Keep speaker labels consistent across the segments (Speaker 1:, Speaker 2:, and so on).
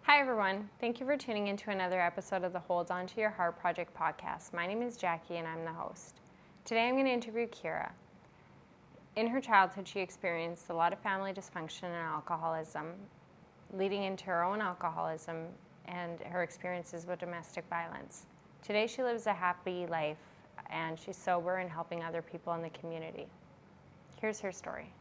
Speaker 1: Hi, everyone. Thank you for tuning into another episode of the Hold On to Your Heart Project podcast. My name is Jackie, and I'm the host. Today, I'm going to interview Keira. In her childhood, she experienced a lot of family dysfunction and alcoholism, leading into her own alcoholism and her experiences with domestic violence. Today, she lives a happy life, and she's sober and helping other people in the community. Here's her story.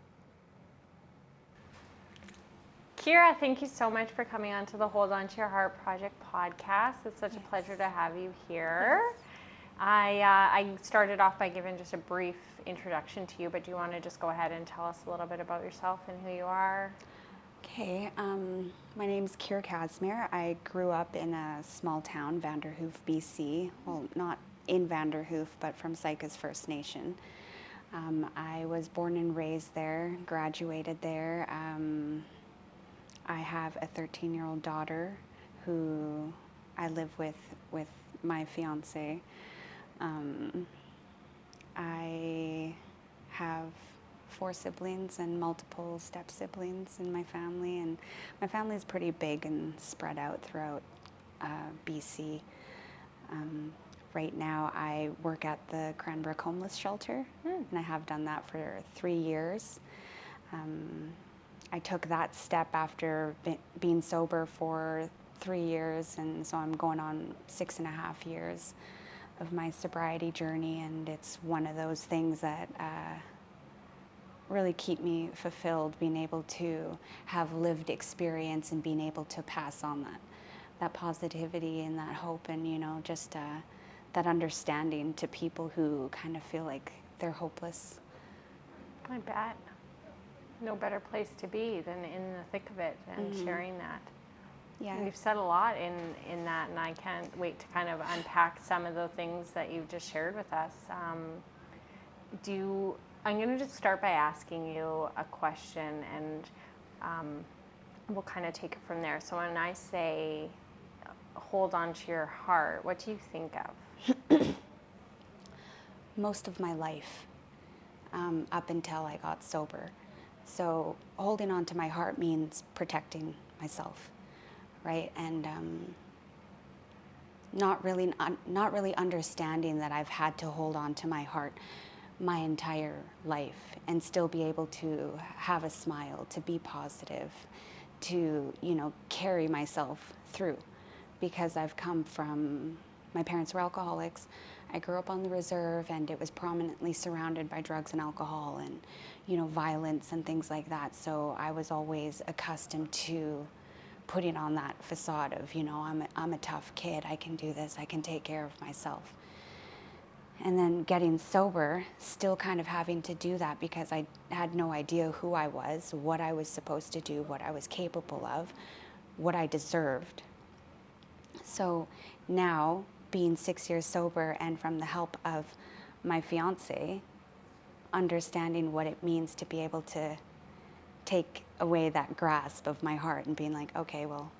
Speaker 1: Keira, thank you so much for coming on to the Hold On to Your Heart Project podcast. It's such a pleasure to have you here.
Speaker 2: Yes.
Speaker 1: I started off by giving just a brief introduction to you, but do you want to just go ahead and tell us a little bit about yourself and who you are?
Speaker 2: Okay, my name's Keira Casimir. I grew up in a small town, Vanderhoof, BC. Well, not in Vanderhoof, but from Sycas First Nation. I was born and raised there, graduated there. I have a 13-year-old daughter who I live with my fiance. I have 4 siblings and multiple step siblings in my family, and my family is pretty big and spread out throughout BC. Right now I work at the Cranbrook Homeless Shelter, and I have done that for 3 years. I took that step after being sober for 3 years, and so I'm going on 6.5 years of my sobriety journey, and it's one of those things that really keep me fulfilled, being able to have lived experience and being able to pass on that positivity and that hope, and just that understanding to people who kind of feel like they're hopeless.
Speaker 1: I bet. No better place to be than in the thick of it and sharing that.
Speaker 2: Yeah.
Speaker 1: And you've said a lot in that, and I can't wait to kind of unpack some of the things that you've just shared with us. I'm going to just start by asking you a question, and we'll kind of take it from there. So when I say hold on to your heart, what do you think of?
Speaker 2: Most of my life, up until I got sober. So holding on to my heart means protecting myself, right? And not really understanding that I've had to hold on to my heart my entire life and still be able to have a smile, to be positive, to carry myself through, because I've come from, my parents were alcoholics. I grew up on the reserve, and it was prominently surrounded by drugs and alcohol and violence and things like that. So I was always accustomed to putting on that facade of I'm a tough kid, I can do this, I can take care of myself. And then getting sober, still kind of having to do that because I had no idea who I was, what I was supposed to do, what I was capable of, what I deserved. So now, being 6 years sober and from the help of my fiance, understanding what it means to be able to take away that grasp of my heart and being like, okay, well,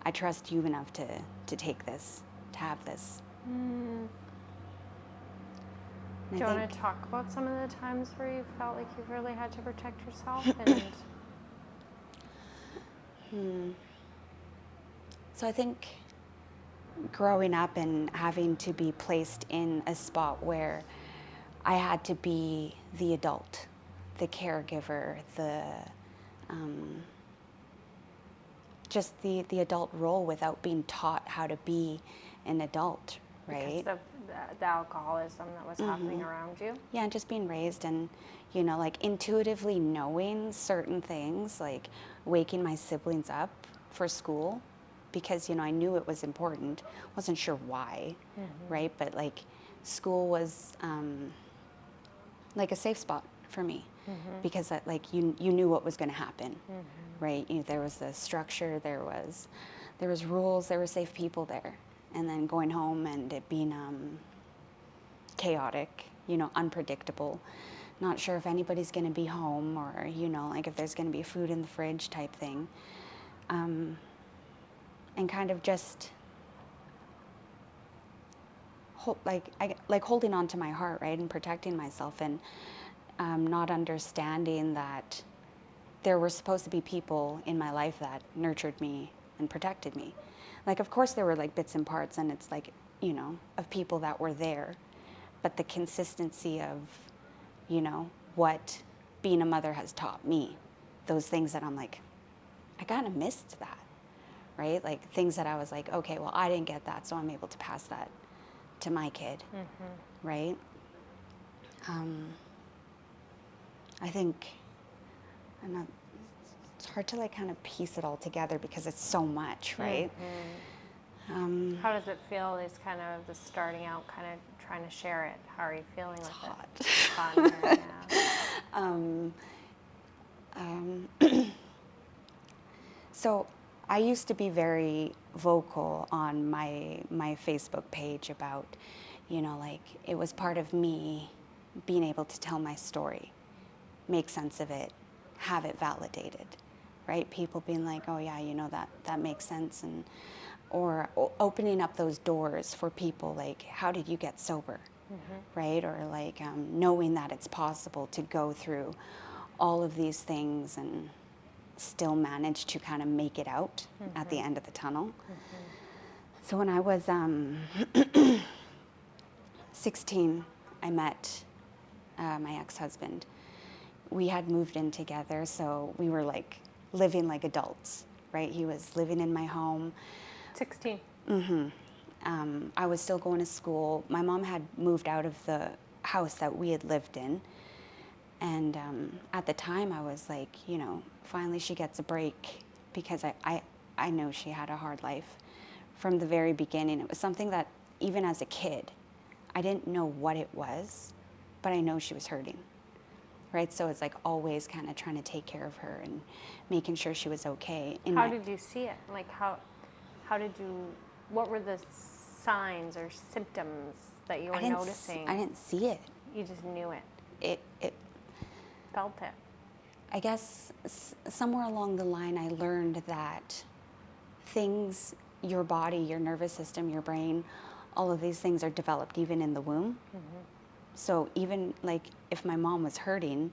Speaker 2: I trust you enough to take this, to have this.
Speaker 1: Do you want to talk about some of the times where you felt like you've really had to protect yourself?
Speaker 2: So I think growing up and having to be placed in a spot where I had to be the adult, the caregiver, just the adult role without being taught how to be an adult, right?
Speaker 1: Because of the alcoholism that was happening around you?
Speaker 2: Yeah, and just being raised and, like intuitively knowing certain things, like waking my siblings up for school because, I knew it was important. Wasn't sure why, right? But like school was like a safe spot for me because like you knew what was going to happen, right? There was the structure, there was rules, there were safe people there. And then going home and it being chaotic, unpredictable, not sure if anybody's going to be home or, like if there's going to be food in the fridge type thing. And kind of just holding on to my heart, right, and protecting myself, and not understanding that there were supposed to be people in my life that nurtured me and protected me. Like, of course there were like bits and parts, and it's like, you know, of people that were there, but the consistency of, you know, what being a mother has taught me, those things that I'm like, I kind of missed that, right? Like things that I was like, okay, well, I didn't get that, so I'm able to pass that to my kid, right? I think, it's hard to like kind of piece it all together because it's so much, right?
Speaker 1: How does it feel, is kind of the starting out, kind of trying to share it? How are you feeling with
Speaker 2: Hot.
Speaker 1: it? Hot in here, yeah.
Speaker 2: So I used to be very vocal on my Facebook page about, you know, like it was part of me being able to tell my story, make sense of it, have it validated, right? People being like, oh yeah, you know, that makes sense, and or opening up those doors for people like, how did you get sober, right? Or like knowing that it's possible to go through all of these things and still manage to kind of make it out at the end of the tunnel. So when I was 16, I met my ex-husband. We had moved in together, so we were like living like adults, right? He was living in my home.
Speaker 1: 16.
Speaker 2: I was still going to school. My mom had moved out of the house that we had lived in. And at the time, I was like, you know, finally she gets a break, because I know she had a hard life from the very beginning. It was something that even as a kid, I didn't know what it was, but I know she was hurting, right? So it's like always kind of trying to take care of her and making sure she was okay.
Speaker 1: How did you see it? Like how did you, what were the signs or symptoms that you were noticing?
Speaker 2: I didn't see it.
Speaker 1: You just knew it.
Speaker 2: It
Speaker 1: Felt it.
Speaker 2: I guess somewhere along the line, I learned that things, your body, your nervous system, your brain, all of these things are developed even in the womb. So even like if my mom was hurting,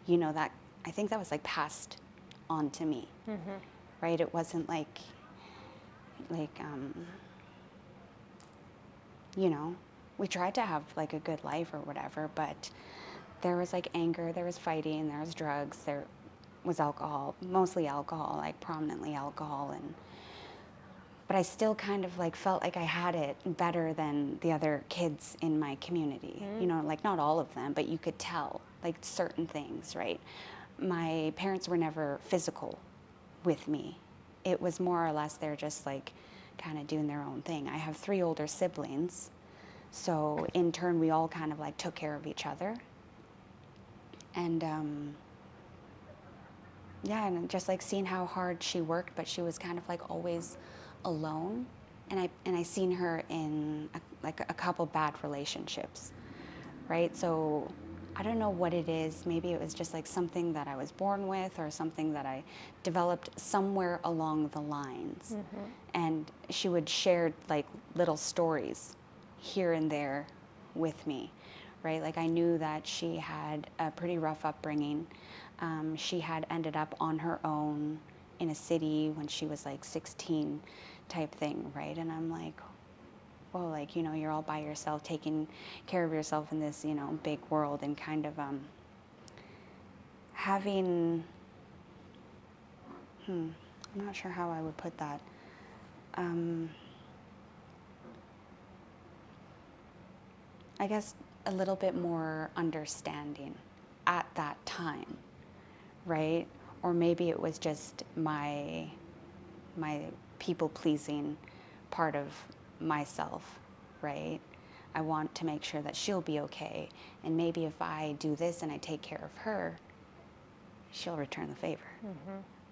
Speaker 2: you know, that I think that was like passed on to me, right? It wasn't like you know, we tried to have like a good life or whatever, but there was like anger, there was fighting, there was drugs, there was alcohol, mostly alcohol, like prominently alcohol. But I still kind of like felt like I had it better than the other kids in my community. You know, like not all of them, but you could tell like certain things, right? My parents were never physical with me. It was more or less they're just like kind of doing their own thing. I have 3 older siblings, so in turn we all kind of like took care of each other. And yeah, and just like seeing how hard she worked, but she was kind of like always alone. And I seen her in a couple bad relationships, right? So I don't know what it is. Maybe it was just like something that I was born with, or something that I developed somewhere along the lines. And she would share like little stories here and there with me, right? Like I knew that she had a pretty rough upbringing. She had ended up on her own in a city when she was like 16 type thing, right? And I'm like, well, like, you know, you're all by yourself, taking care of yourself in this, you know, big world, and kind of having, I'm not sure how I would put that. I guess a little bit more understanding at that time, right? Or maybe it was just my people-pleasing part of myself, right? I want to make sure that she'll be okay, and maybe if I do this and I take care of her, she'll return the favor,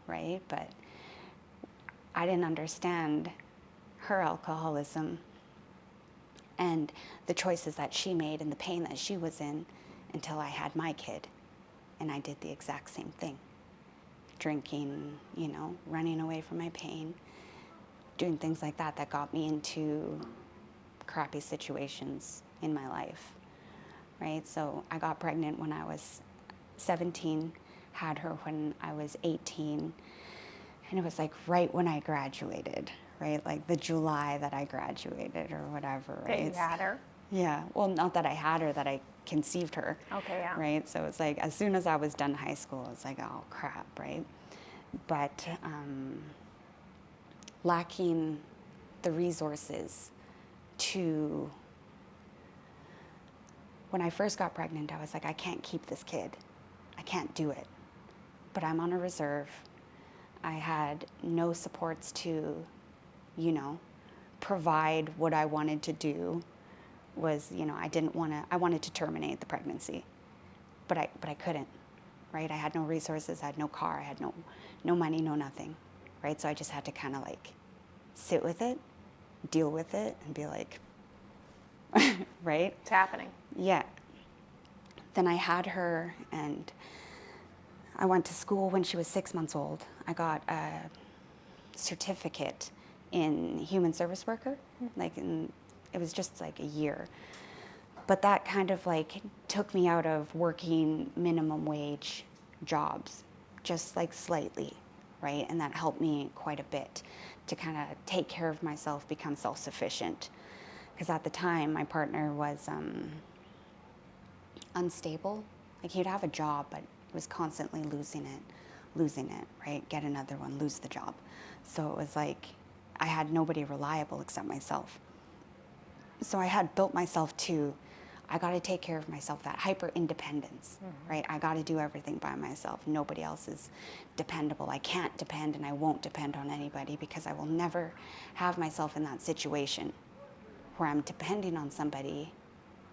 Speaker 2: right? But I didn't understand her alcoholism and the choices that she made and the pain that she was in until I had my kid. And I did the exact same thing. Drinking, you know, running away from my pain, doing things like that that got me into crappy situations in my life, right? So I got pregnant when I was 17, had her when I was 18, And it was like right when I graduated, right? Like the July that I graduated or whatever, right?
Speaker 1: Okay, you had her?
Speaker 2: Yeah. Well, not that I had her, that I conceived her.
Speaker 1: Okay, yeah.
Speaker 2: Right? So it's like as soon as I was done high school, it's like, oh crap, right? But lacking the resources to, when I first got pregnant, I was like, I can't keep this kid. I can't do it. But I'm on a reserve. I had no supports to, you know, provide what I wanted to do. Was, you know, I wanted to terminate the pregnancy, but I couldn't, right? I had no resources, I had no car, I had no money, no nothing, right? So I just had to kind of like sit with it, deal with it, and be like, right?
Speaker 1: It's happening.
Speaker 2: Yeah. Then I had her, and I went to school when she was 6 months old. I got a certificate in human service worker, it was just like a year. But that kind of like took me out of working minimum wage jobs, just like slightly, right? And that helped me quite a bit to kind of take care of myself, become self-sufficient. Because at the time, my partner was unstable. Like he'd have a job, but was constantly losing it, right? Get another one, lose the job. So it was like I had nobody reliable except myself. So I had built myself to, I got to take care of myself, that hyper independence, right? I got to do everything by myself. Nobody else is dependable. I can't depend and I won't depend on anybody because I will never have myself in that situation where I'm depending on somebody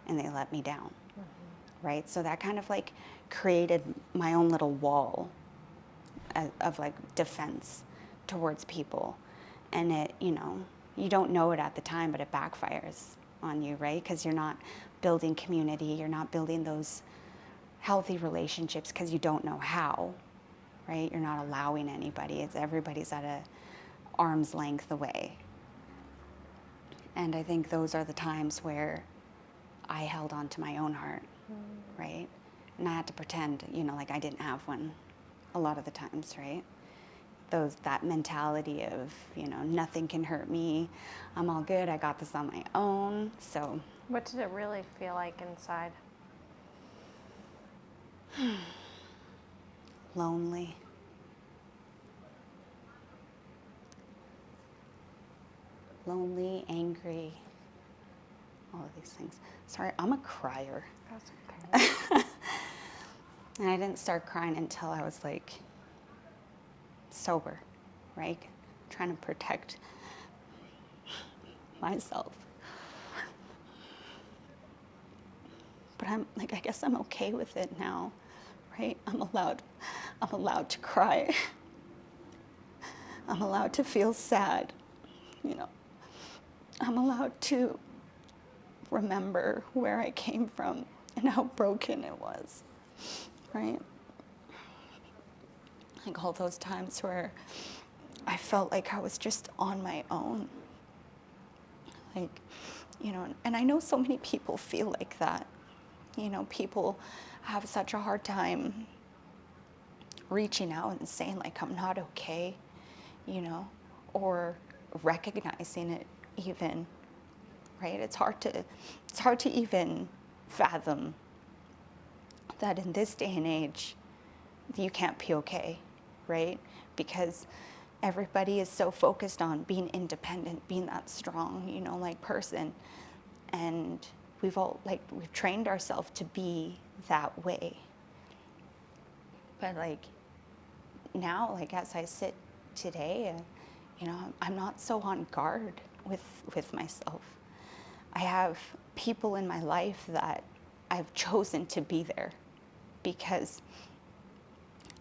Speaker 2: and they let me down, right? So that kind of like created my own little wall of like defense towards people. And it, you know, you don't know it at the time, but it backfires on you, right? Because you're not building community, you're not building those healthy relationships because you don't know how, right? You're not allowing anybody. Everybody's at a arm's length away. And I think those are the times where I held on to my own heart, right? And I had to pretend, you know, like I didn't have one a lot of the times, right? That mentality of, you know, nothing can hurt me. I'm all good. I got this on my own. So
Speaker 1: What did it really feel like inside?
Speaker 2: lonely. Lonely, angry, all of these things. Sorry, I'm a crier.
Speaker 1: That's okay.
Speaker 2: And I didn't start crying until I was like sober, right? Trying to protect myself. But I'm like, I guess I'm okay with it now, right? I'm allowed to cry. I'm allowed to feel sad, you know. I'm allowed to remember where I came from and how broken it was, right? Like all those times where I felt like I was just on my own. Like, you know, and I know so many people feel like that. You know, people have such a hard time reaching out and saying like, I'm not okay, you know, or recognizing it even, right? It's hard to even fathom that in this day and age, you can't be okay, right? Because everybody is so focused on being independent, being that strong, you know, like person. And we've trained ourselves to be that way. But like now, like as I sit today, you know, I'm not so on guard with myself. I have people in my life that I've chosen to be there because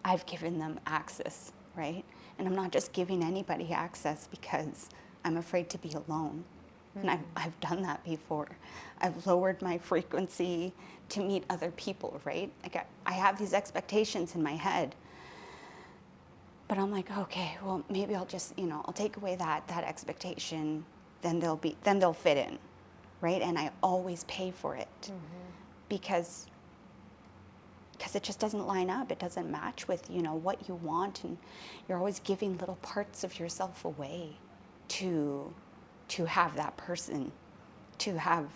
Speaker 2: I've given them access, right? And I'm not just giving anybody access because I'm afraid to be alone. And I've done that before. I've lowered my frequency to meet other people, right? Like I have these expectations in my head. But I'm like, okay, well, maybe I'll just, you know, I'll take away that expectation, then they'll fit in, right? And I always pay for it because because it just doesn't line up. It doesn't match with, you know, what you want, and you're always giving little parts of yourself away to have that person, to have,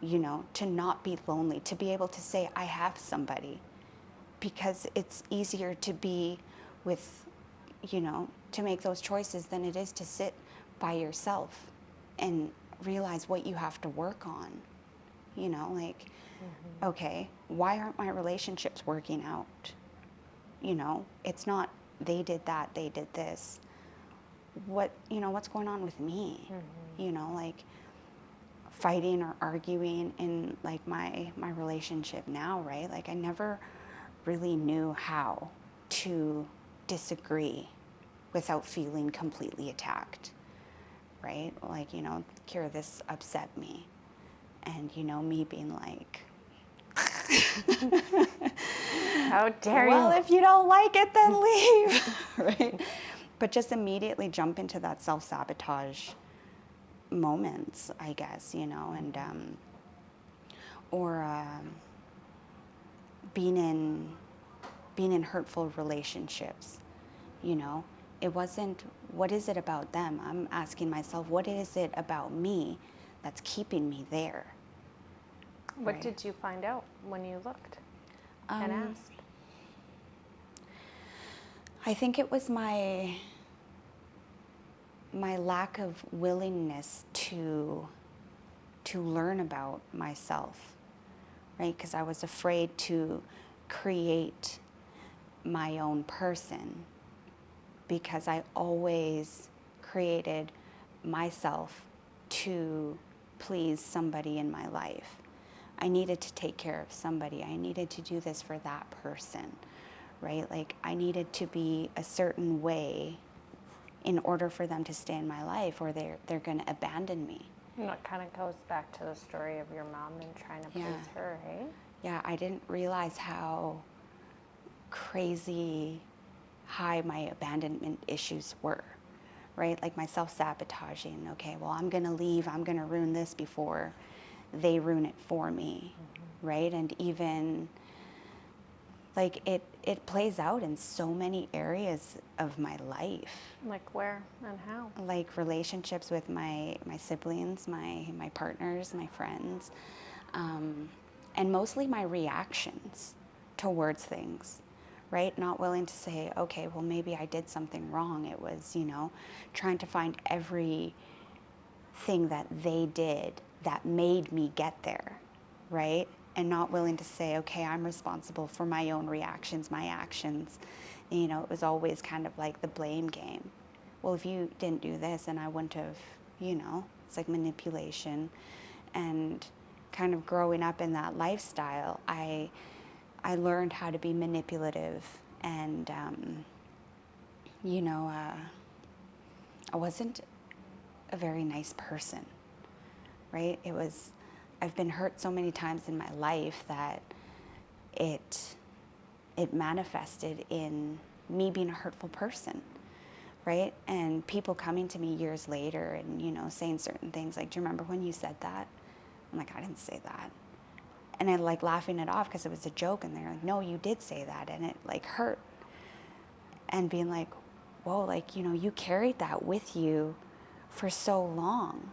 Speaker 2: you know, to not be lonely, to be able to say, I have somebody, because it's easier to be with, you know, to make those choices than it is to sit by yourself and realize what you have to work on. You know, like, okay, why aren't my relationships working out? You know, it's not they did that, they did this. What, you know, what's going on with me? You know, like fighting or arguing in like my relationship now, right? Like I never really knew how to disagree without feeling completely attacked, right? Like, you know, Keira, this upset me. And, you know, me being like,
Speaker 1: how dare you?
Speaker 2: Well, if you don't like it, then leave, right? But just immediately jump into that self-sabotage moments, I guess, you know, and, or being in hurtful relationships, you know. It wasn't, what is it about them? I'm asking myself, what is it about me that's keeping me there?
Speaker 1: What
Speaker 2: Right.
Speaker 1: did you find out when you looked and asked?
Speaker 2: I think it was my lack of willingness to learn about myself, right? Because I was afraid to create my own person, because I always created myself to please somebody in my life. I needed to take care of somebody. I needed to do this for that person, right? Like I needed to be a certain way in order for them to stay in my life, or they're going to abandon me.
Speaker 1: And that kind of goes back to the story of your mom and trying to please her, eh?
Speaker 2: Yeah, I didn't realize how crazy high my abandonment issues were, right? Like my self-sabotaging. Okay, well, I'm going to leave. I'm going to ruin this before they ruin it for me, right? And even like it plays out in so many areas of my life.
Speaker 1: Like where and how?
Speaker 2: Like relationships with my siblings, my partners, my friends, and mostly my reactions towards things, right? Not willing to say, okay, well, maybe I did something wrong. It was, you know, trying to find everything that they did that made me get there, right? And not willing to say, okay, I'm responsible for my own reactions, my actions. And, you know, it was always kind of like the blame game. Well, if you didn't do this, then I wouldn't have, you know, it's like manipulation. And kind of growing up in that lifestyle, I learned how to be manipulative, and, you know, I wasn't a very nice person, right? It was, I've been hurt so many times in my life that it manifested in me being a hurtful person, right? And people coming to me years later and, you know, saying certain things like, do you remember when you said that? I'm like, I didn't say that. And I like laughing it off because it was a joke, and they're like, no, you did say that, and it like hurt. And being like, whoa, like, you know, you carried that with you for so long,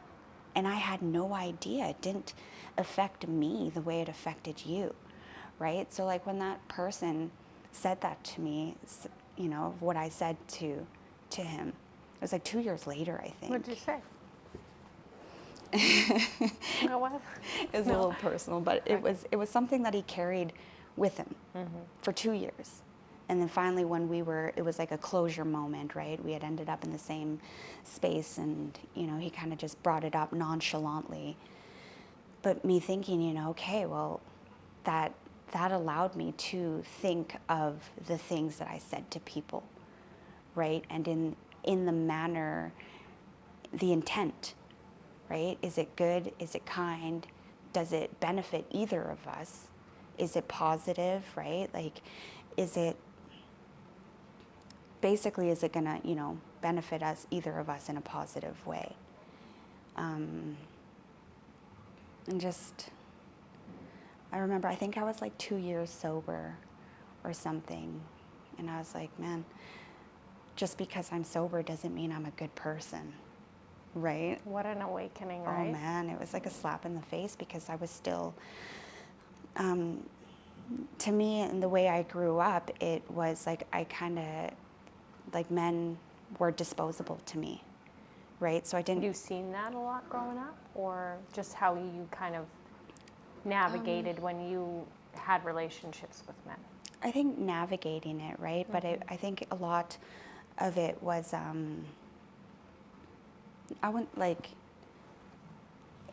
Speaker 2: and I had no idea. It didn't affect me the way it affected you, right? So like when that person said that to me, you know, what I said to him, it was like 2 years later, I think.
Speaker 1: What did you say? No, what?
Speaker 2: It was a little personal, but it was something that he carried with him for 2 years. And then finally when it was like a closure moment, right? We had ended up in the same space, and, you know, he kind of just brought it up nonchalantly. But me thinking, you know, okay, well, that allowed me to think of the things that I said to people, right? And in the manner, the intent, right? Is it good? Is it kind? Does it benefit either of us? Is it positive, right? Like, is it gonna, you know, benefit us, either of us, in a positive way? And just, I remember, I think I was like 2 years sober or something. And I was like, man, just because I'm sober doesn't mean I'm a good person, right?
Speaker 1: What an awakening,
Speaker 2: Oh
Speaker 1: right?
Speaker 2: man, it was like a slap in the face, because I was still, to me, and the way I grew up, it was like I kind of, like, men were disposable to me, right? So I didn't.
Speaker 1: You seen that a lot growing up, or just how you kind of navigated when you had relationships with men?
Speaker 2: I think navigating it, right? But I think a lot of it was, I wouldn't, like,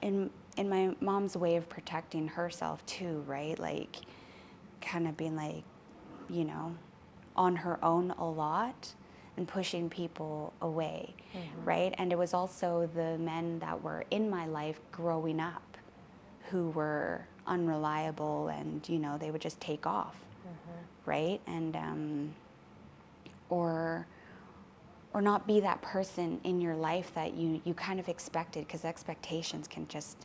Speaker 2: in my mom's way of protecting herself too, right? Like, kind of being like, you know, on her own a lot and pushing people away, right? And it was also the men that were in my life growing up who were unreliable, and, you know, they would just take off, right? And or not be that person in your life that you kind of expected, because expectations can just,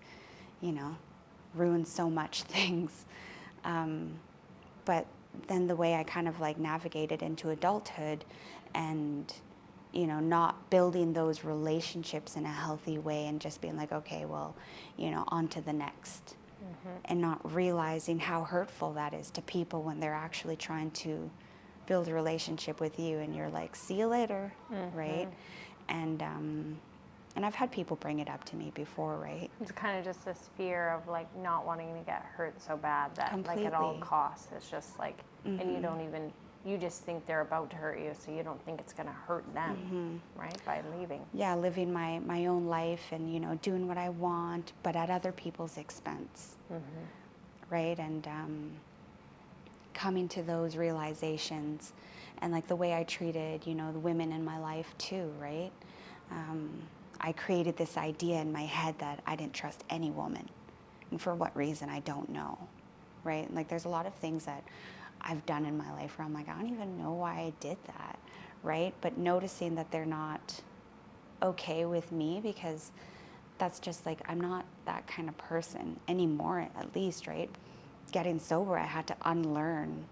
Speaker 2: you know, ruin so much things. But then the way I kind of like navigated into adulthood, and, you know, not building those relationships in a healthy way, and just being like, okay, well, you know, on to the next. And not realizing how hurtful that is to people when they're actually trying to build a relationship with you, and you're like, see you later, right? And I've had people bring it up to me before, right?
Speaker 1: It's kind of just this fear of like not wanting to get hurt so bad that
Speaker 2: Completely.
Speaker 1: like at all costs, it's just like, and you don't even, you just think they're about to hurt you, so you don't think it's going to hurt them, right, by leaving.
Speaker 2: Yeah, living my own life, and, you know, doing what I want, but at other people's expense, right? And coming to those realizations, and like the way I treated, you know, the women in my life too, right? I created this idea in my head that I didn't trust any woman, and for what reason, I don't know, right? Like, there's a lot of things that I've done in my life where I'm like, I don't even know why I did that, right? But noticing that they're not okay with me, because that's just like, I'm not that kind of person anymore, at least, right? Getting sober, I had to unlearn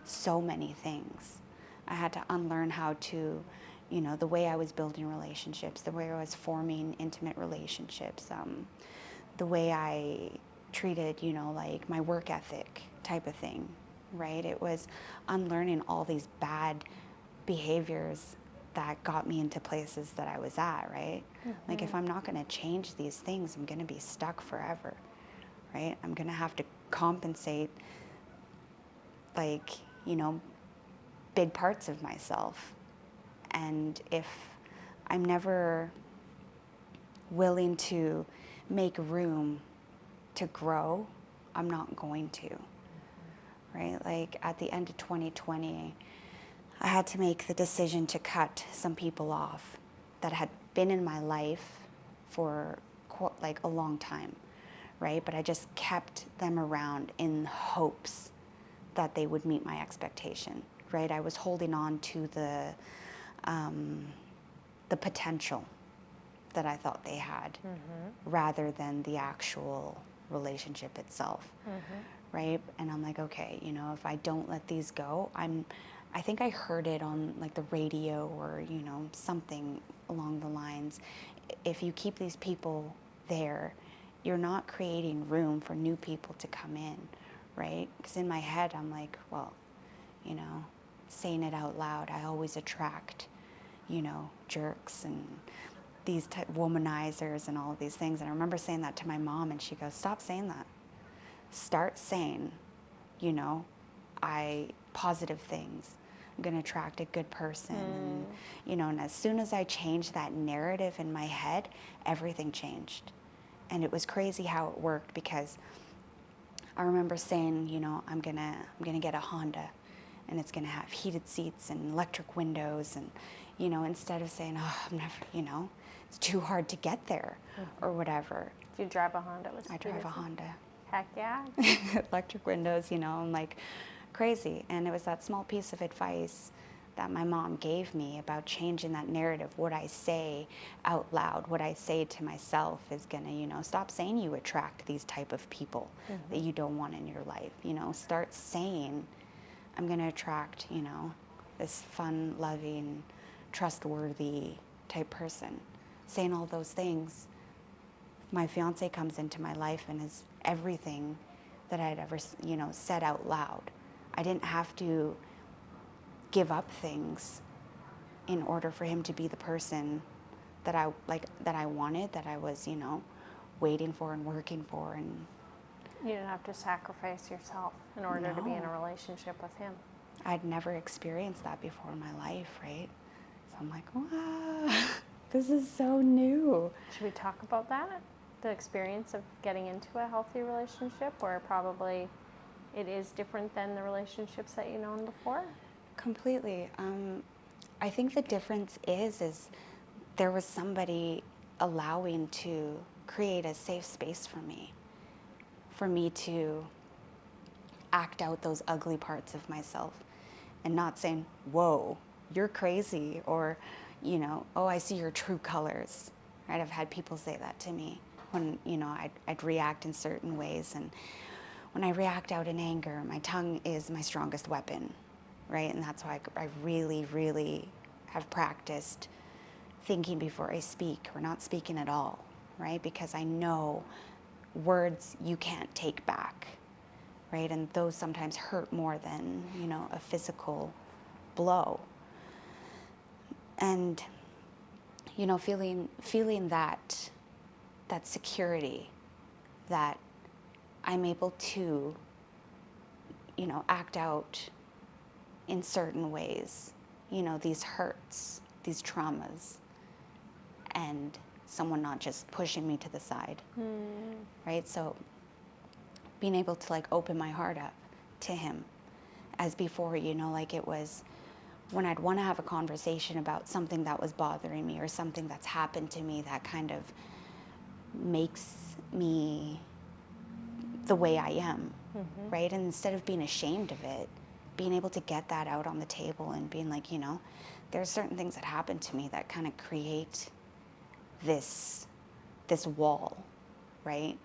Speaker 2: so many things. I had to unlearn how to, you know, the way I was building relationships, the way I was forming intimate relationships, the way I treated, you know, like my work ethic type of thing, right? It was unlearning all these bad behaviors that got me into places that I was at, right? Like, if I'm not going to change these things, I'm going to be stuck forever, right? I'm going to have to compensate, like, you know, big parts of myself. And if I'm never willing to make room to grow, I'm not going to, right? Like, at the end of 2020, I had to make the decision to cut some people off that had been in my life for like a long time, right? But I just kept them around in hopes that they would meet my expectation, right? I was holding on to the potential that I thought they had, rather than the actual relationship itself, right? And I'm like, okay, you know, if I don't let these go, I think I heard it on like the radio, or, you know, something along the lines, if you keep these people there, you're not creating room for new people to come in, right? Because in my head, I'm like, well, you know, saying it out loud, I always attract, you know, jerks and these womanizers and all of these things. And I remember saying that to my mom, and she goes, stop saying that. Start saying, you know, positive things. I'm going to attract a good person. And, you know, and as soon as I changed that narrative in my head, everything changed. And it was crazy how it worked, because I remember saying, you know, I'm gonna get a Honda, and it's gonna have heated seats and electric windows, and, you know, instead of saying, oh, I'm never, you know, it's too hard to get there, or whatever.
Speaker 1: Do you drive a Honda?
Speaker 2: I drive a Honda.
Speaker 1: Heck yeah.
Speaker 2: Electric windows, you know, I'm like crazy. And it was that small piece of advice that my mom gave me about changing that narrative. What I say out loud, what I say to myself is gonna, you know, stop saying you attract these type of people that you don't want in your life. You know, start saying, I'm going to attract, this fun, loving, trustworthy type person. Saying all those things, my fiance comes into my life and is everything that I'd ever, said out loud. I didn't have to give up things in order for him to be the person that I wanted, that I was, waiting for and working for. And
Speaker 1: you didn't have to sacrifice yourself in order to be in a relationship with him.
Speaker 2: I'd never experienced that before in my life, right? So I'm like, wow, this is so new.
Speaker 1: Should we talk about that? The experience of getting into a healthy relationship, where probably it is different than the relationships that you've known before?
Speaker 2: Completely. I think the difference is there was somebody allowing to create a safe space for me to act out those ugly parts of myself, and not saying, whoa, you're crazy, or, oh, I see your true colors, right? I've had people say that to me when, I'd react in certain ways. And when I react out in anger, my tongue is my strongest weapon, right? And that's why I really, really have practiced thinking before I speak, or not speaking at all, right? Because I know words you can't take back, right? And those sometimes hurt more than, a physical blow. And, feeling that security, that I'm able to, act out in certain ways, these hurts, these traumas, and someone not just pushing me to the side, right? So being able to open my heart up to him, as before, it was when I'd want to have a conversation about something that was bothering me, or something that's happened to me that kind of makes me the way I am, right? And instead of being ashamed of it, being able to get that out on the table and being like, there's certain things that happen to me that kind of create this wall, right?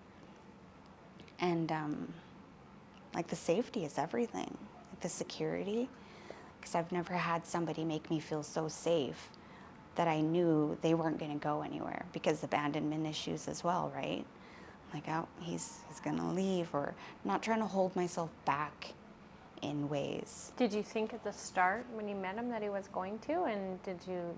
Speaker 2: And the safety is everything, the security, because I've never had somebody make me feel so safe that I knew they weren't going to go anywhere, because abandonment issues as well, right? Oh, he's going to leave, or not trying to hold myself back in ways.
Speaker 1: Did you think at the start when you met him that he was going to? And did you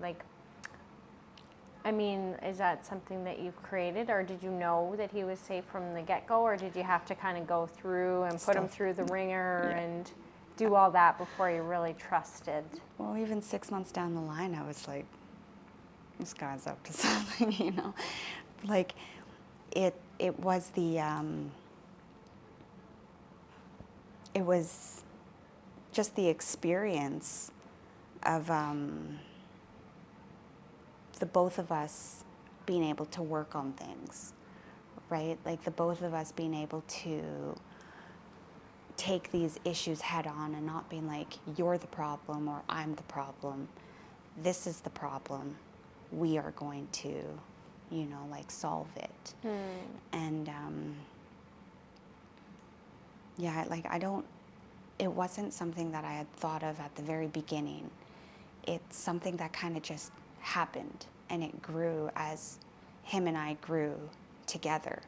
Speaker 1: is that something that you've created, or did you know that he was safe from the get-go, or did you have to kind of go through and put him through the ringer and do all that before you really trusted?
Speaker 2: Well, even 6 months down the line, I was like, this guy's up to something, It was it was just the experience of the both of us being able to work on things, right? The both of us being able to take these issues head on, and not being like, you're the problem or I'm the problem. This is the problem. We are going to, solve it. And it wasn't something that I had thought of at the very beginning. It's something that kind of just happened, and it grew as him and I grew together,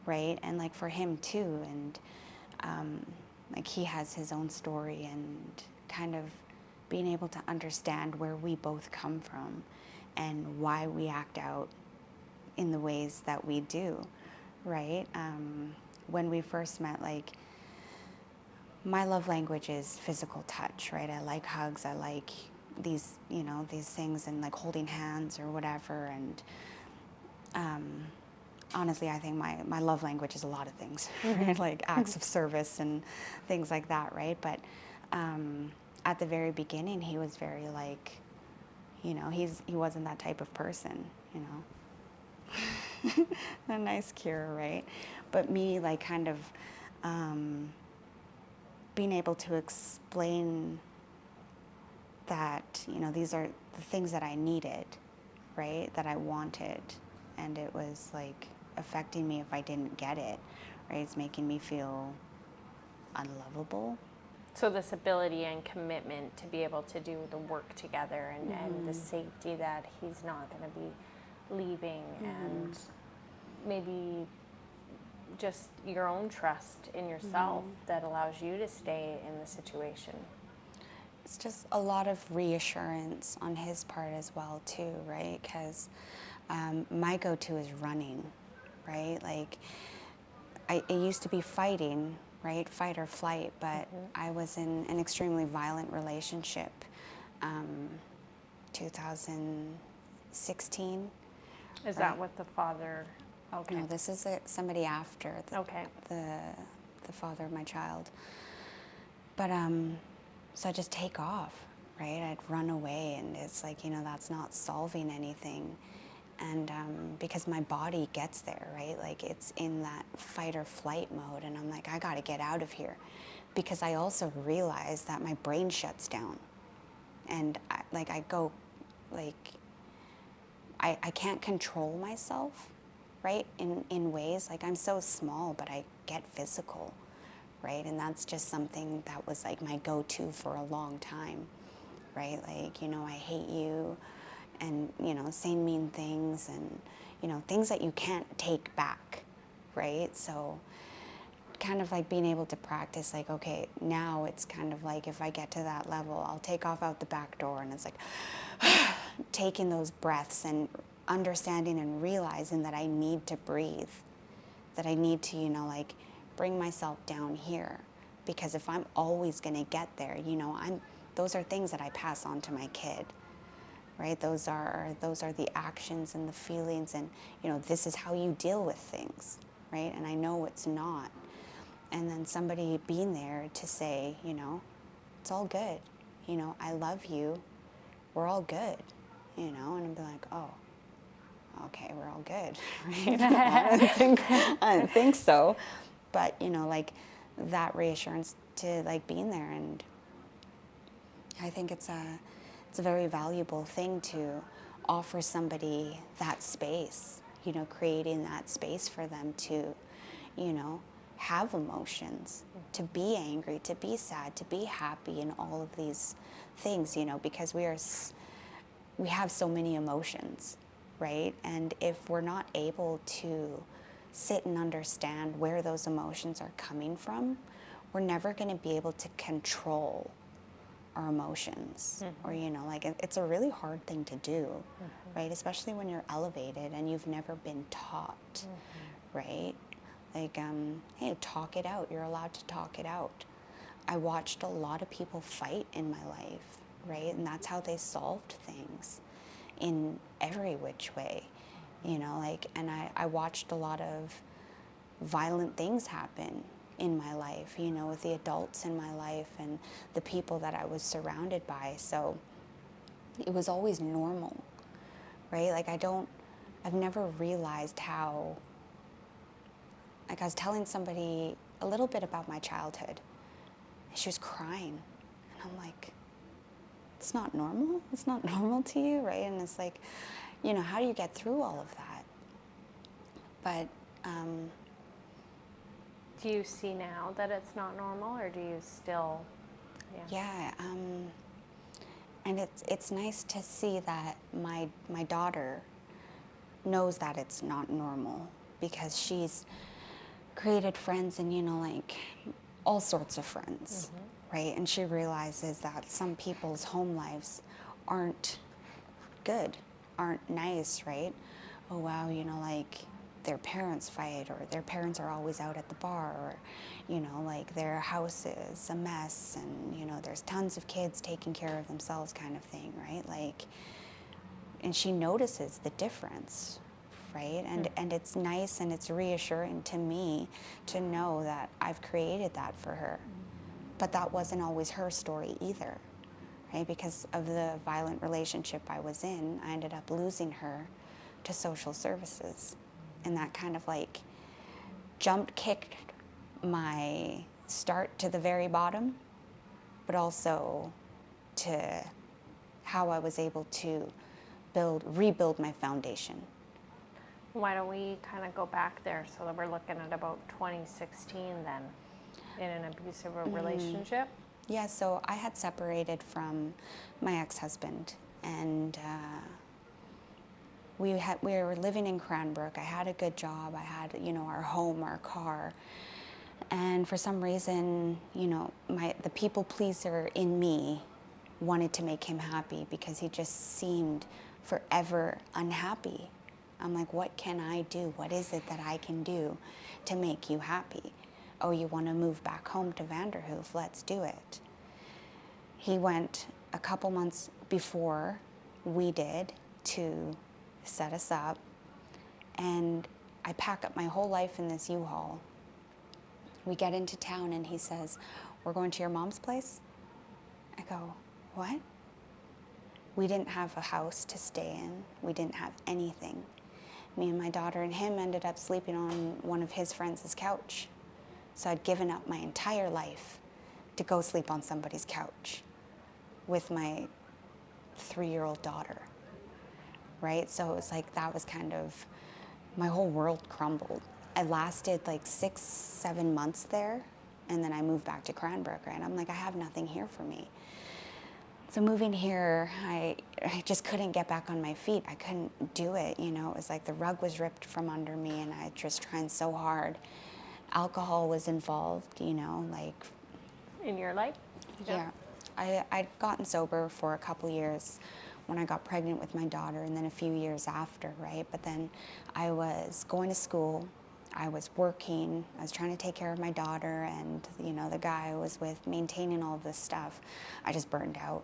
Speaker 2: right? And for him too, and he has his own story, and kind of being able to understand where we both come from and why we act out in the ways that we do, right? When we first met, my love language is physical touch, right? I like hugs, I like these, these things, and holding hands or whatever. And honestly, I think my love language is a lot of things, right? Acts of service and things like that, right? But at the very beginning, he was very he wasn't that type of person, a nice Keira, right? But me, kind of being able to explain that, these are the things that I needed, right? That I wanted, and it was affecting me if I didn't get it, right? It's making me feel unlovable.
Speaker 1: So this ability and commitment to be able to do the work together, and the safety that he's not going to be leaving, and maybe just your own trust in yourself that allows you to stay in the situation.
Speaker 2: It's just a lot of reassurance on his part as well too, right? Because my go-to is running, right? Like it used to be fighting, right? Fight or flight, but I was in an extremely violent relationship, 2016.
Speaker 1: Is that what the father? Okay.
Speaker 2: No, this is somebody after
Speaker 1: Okay.
Speaker 2: the father of my child. But so I just take off, right? I'd run away, and it's like, that's not solving anything. And because my body gets there, right? Like it's in that fight or flight mode, and I'm like, I gotta get out of here. Because I also realize that my brain shuts down. And I can't control myself, right? In ways, like I'm so small, but I get physical, right? And that's just something that was like my go-to for a long time, right? Like, I hate you, and, saying mean things, and, things that you can't take back, right? So kind of like being able to practice, like, okay, now it's kind of like if I get to that level, I'll take off out the back door, and it's like taking those breaths and understanding and realizing that I need to breathe, that I need to, like bring myself down here, because if I'm always going to get there, those are things that I pass on to my kid, right? Those are the actions and the feelings, and this is how you deal with things, right? And I know it's not. And then somebody being there to say, it's all good, I love you, we're all good, and I'd be like, oh, okay, we're all good, right? I didn't think so. But, like that reassurance to like being there, and I think it's a very valuable thing to offer somebody that space, creating that space for them to, have emotions, to be angry, to be sad, to be happy, and all of these things, because we have so many emotions, right? And if we're not able to sit and understand where those emotions are coming from, we're never going to be able to control our emotions. Or, like it's a really hard thing to do, right? Especially when you're elevated and you've never been taught, right? Like, hey, talk it out. You're allowed to talk it out. I watched a lot of people fight in my life, right? And that's how they solved things in every which way, and I watched a lot of violent things happen in my life, with the adults in my life and the people that I was surrounded by. So it was always normal, right? Like I've never realized how, like I was telling somebody a little bit about my childhood. She was crying, and I'm like, it's not normal? It's not normal to you, right? And it's like, how do you get through all of that? But
Speaker 1: do you see now that it's not normal, or do you still?
Speaker 2: Yeah, and it's nice to see that my daughter knows that it's not normal, because she's created friends, and like all sorts of friends, right? And she realizes that some people's home lives aren't good, aren't nice, right? Oh wow, like their parents fight, or their parents are always out at the bar, or like their house is a mess, and there's tons of kids taking care of themselves, kind of thing, right? Like, and she notices the difference, right? And it's nice, and it's reassuring to me to know that I've created that for her. But that wasn't always her story either, right? Because of the violent relationship I was in, I ended up losing her to social services. And that kind of like kicked my start to the very bottom, but also to how I was able to rebuild my foundation.
Speaker 1: Why don't we kind of go back there, so that we're looking at about 2016 then, in an abusive relationship?
Speaker 2: Yeah, so I had separated from my ex-husband, and we were living in Cranbrook. I had a good job. I had, our home, our car. And for some reason, the people pleaser in me wanted to make him happy because he just seemed forever unhappy. I'm like, what can I do? What is it that I can do to make you happy? Oh, you want to move back home to Vanderhoof? Let's do it. He went a couple months before we did to set us up, and I pack up my whole life in this U-Haul. We get into town and he says, we're going to your mom's place? I go, what? We didn't have a house to stay in. We didn't have anything. Me and my daughter and him ended up sleeping on one of his friends' couch. So I'd given up my entire life to go sleep on somebody's couch with my 3-year-old daughter, right? So it was like, that was kind of, my whole world crumbled. I lasted like 6-7 months there, and then I moved back to Cranbrook, right? I'm like, I have nothing here for me. So moving here, I just couldn't get back on my feet. I couldn't do it, It was like the rug was ripped from under me, and I just trying so hard. Alcohol was involved, like...
Speaker 1: In your life?
Speaker 2: Yeah. I'd gotten sober for a couple years when I got pregnant with my daughter, and then a few years after, right? But then I was going to school, I was working, I was trying to take care of my daughter, and, the guy I was with, maintaining all of this stuff. I just burned out,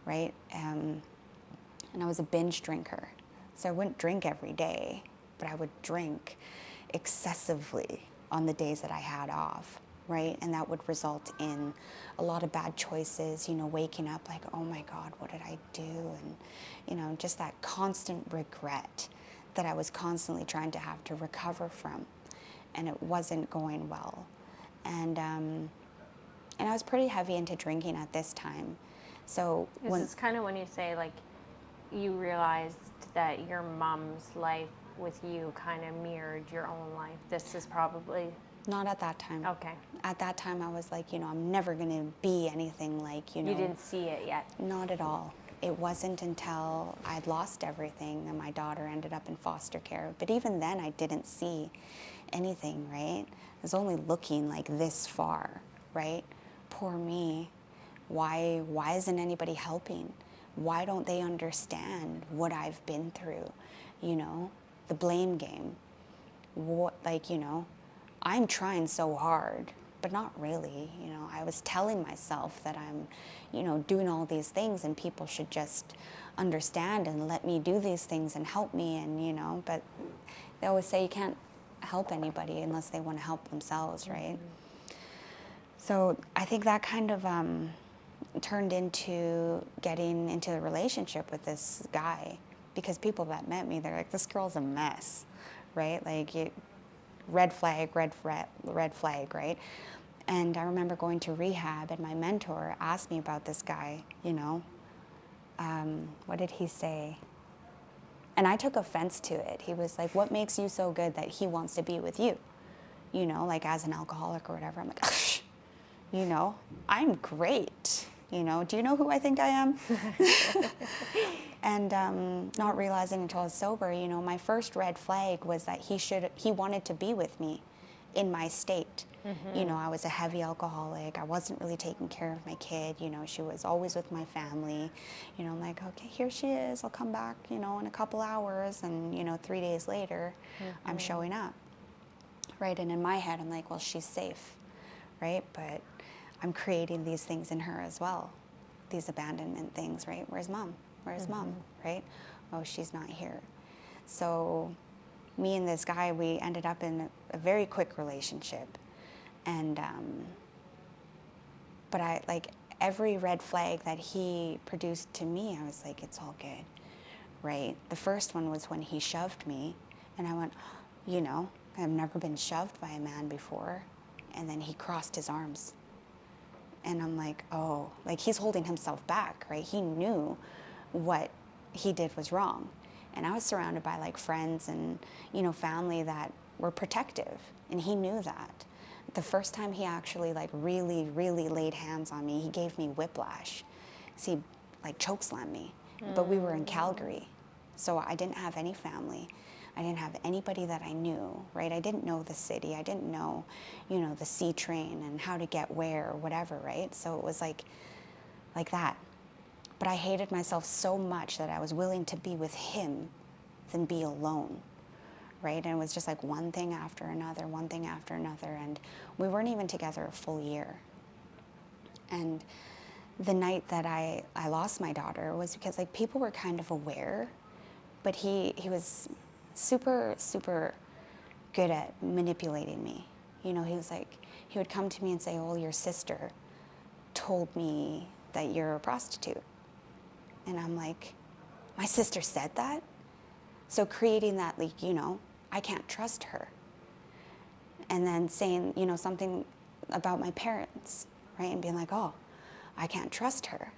Speaker 2: right? And I was a binge drinker. So I wouldn't drink every day, but I would drink excessively on the days that I had off, right? And that would result in a lot of bad choices, waking up like, oh my God, what did I do? And, just that constant regret that I was constantly trying to have to recover from. And it wasn't going well. And I was pretty heavy into drinking at this time. So
Speaker 1: this is kind of when you say, like, you realized that your mom's life with you kind of mirrored your own life. This is probably...
Speaker 2: Not at that time.
Speaker 1: Okay.
Speaker 2: At that time, I was like, I'm never going to be anything like,
Speaker 1: You didn't see it yet? Not
Speaker 2: at all. It wasn't until I'd lost everything and my daughter ended up in foster care. But even then, I didn't see anything, right? I was only looking like this far, right? Poor me. Why isn't anybody helping? Why don't they understand what I've been through? The blame game. I'm trying so hard, but not really. I was telling myself that I'm, doing all these things and people should just understand and let me do these things and help me. And, but they always say you can't help anybody unless they want to help themselves, right? Mm-hmm. So I think that kind of turned into getting into a relationship with this guy, because people that met me, they're like, this girl's a mess, right? Like, red flag, right? And I remember going to rehab, and my mentor asked me about this guy, what did he say? And I took offense to it. He was like, what makes you so good that he wants to be with you? Like as an alcoholic or whatever. I'm like, I'm great. Do you know who I think I am? And not realizing until I was sober, my first red flag was that he wanted to be with me in my state. Mm-hmm. I was a heavy alcoholic. I wasn't really taking care of my kid. She was always with my family. I'm like, okay, here she is. I'll come back, in a couple hours. And, 3 days later, mm-hmm. I'm showing up. Right, and in my head, I'm like, well, she's safe, right? But I'm creating these things in her as well, these abandonment things, right? Where's mom? Where's mm-hmm. mom, right? Oh, she's not here. So me and this guy, we ended up in a very quick relationship. And, but every red flag that he produced to me, I was like, it's all good, right? The first one was when he shoved me, and I went, I've never been shoved by a man before. And then he crossed his arms. And I'm like, oh, like he's holding himself back, right? He knew what he did was wrong. And I was surrounded by like friends and, family that were protective. And he knew that. the first time he actually like really, really laid hands on me, he gave me whiplash. So he like chokeslammed me. But we were in Calgary, so I didn't have any family. I didn't have anybody that I knew, right? I didn't know the city. I didn't know, the C train and how to get where or whatever, right? So it was like that. But I hated myself so much that I was willing to be with him than be alone, right? And it was just like one thing after another, one thing after another. And we weren't even together a full year. And the night that I lost my daughter was because like people were kind of aware, but he was super, super good at manipulating me. He was like, he would come to me and say, oh, your sister told me that you're a prostitute. And I'm like, my sister said that? So creating that, like, I can't trust her. And then saying, something about my parents, right? And being like, oh, I can't trust her.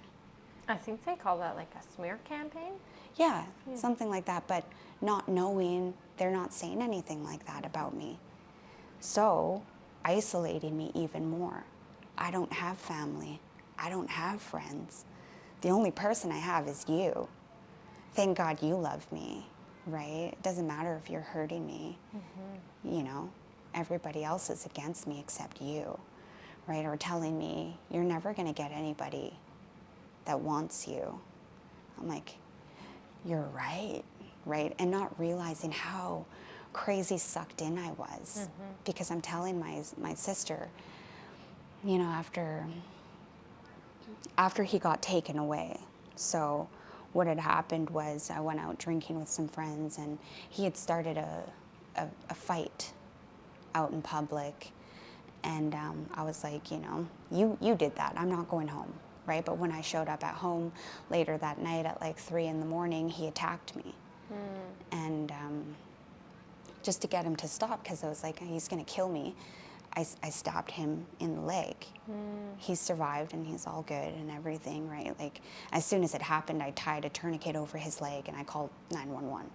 Speaker 1: I think they call that like a smear campaign.
Speaker 2: Yeah, something like that, but not knowing they're not saying anything like that about me. So, isolating me even more. I don't have family. I don't have friends. The only person I have is you. Thank God you love me, right? It doesn't matter if you're hurting me. Everybody else is against me except you, right? Or telling me, you're never gonna get anybody that wants you. I'm like, you're right? And not realizing how crazy sucked in I was. Because I'm telling my sister, after he got taken away. So what had happened was I went out drinking with some friends, and he had started a fight out in public. And I was like, you did that. I'm not going home, right? But when I showed up at home later that night at like 3 a.m, he attacked me. And just to get him to stop, because I was like, he's going to kill me, I stabbed him in the leg. He survived, and he's all good and everything, right? Like, as soon as it happened, I tied a tourniquet over his leg, and I called 911.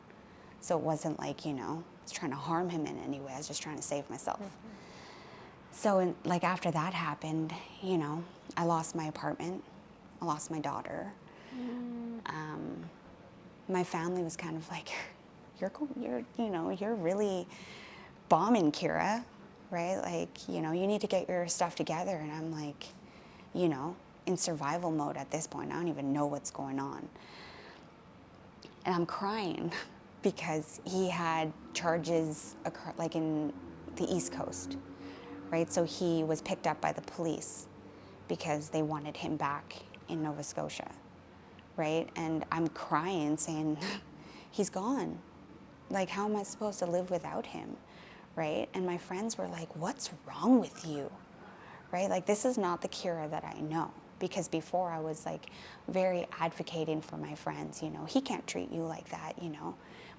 Speaker 2: So it wasn't like, I was trying to harm him in any way. I was just trying to save myself. So, after that happened, I lost my apartment. I lost my daughter. My family was kind of like, you're really bombing, Keira, right? Like, you need to get your stuff together. And I'm like, in survival mode at this point. I don't even know what's going on. And I'm crying because he had charges like in the East Coast, right? So he was picked up by the police because they wanted him back in Nova Scotia, right? And I'm crying saying, he's gone. Like, how am I supposed to live without him, right? And my friends were like, what's wrong with you, right? Like, this is not the Keira that I know. Because before I was like very advocating for my friends, he can't treat you like that,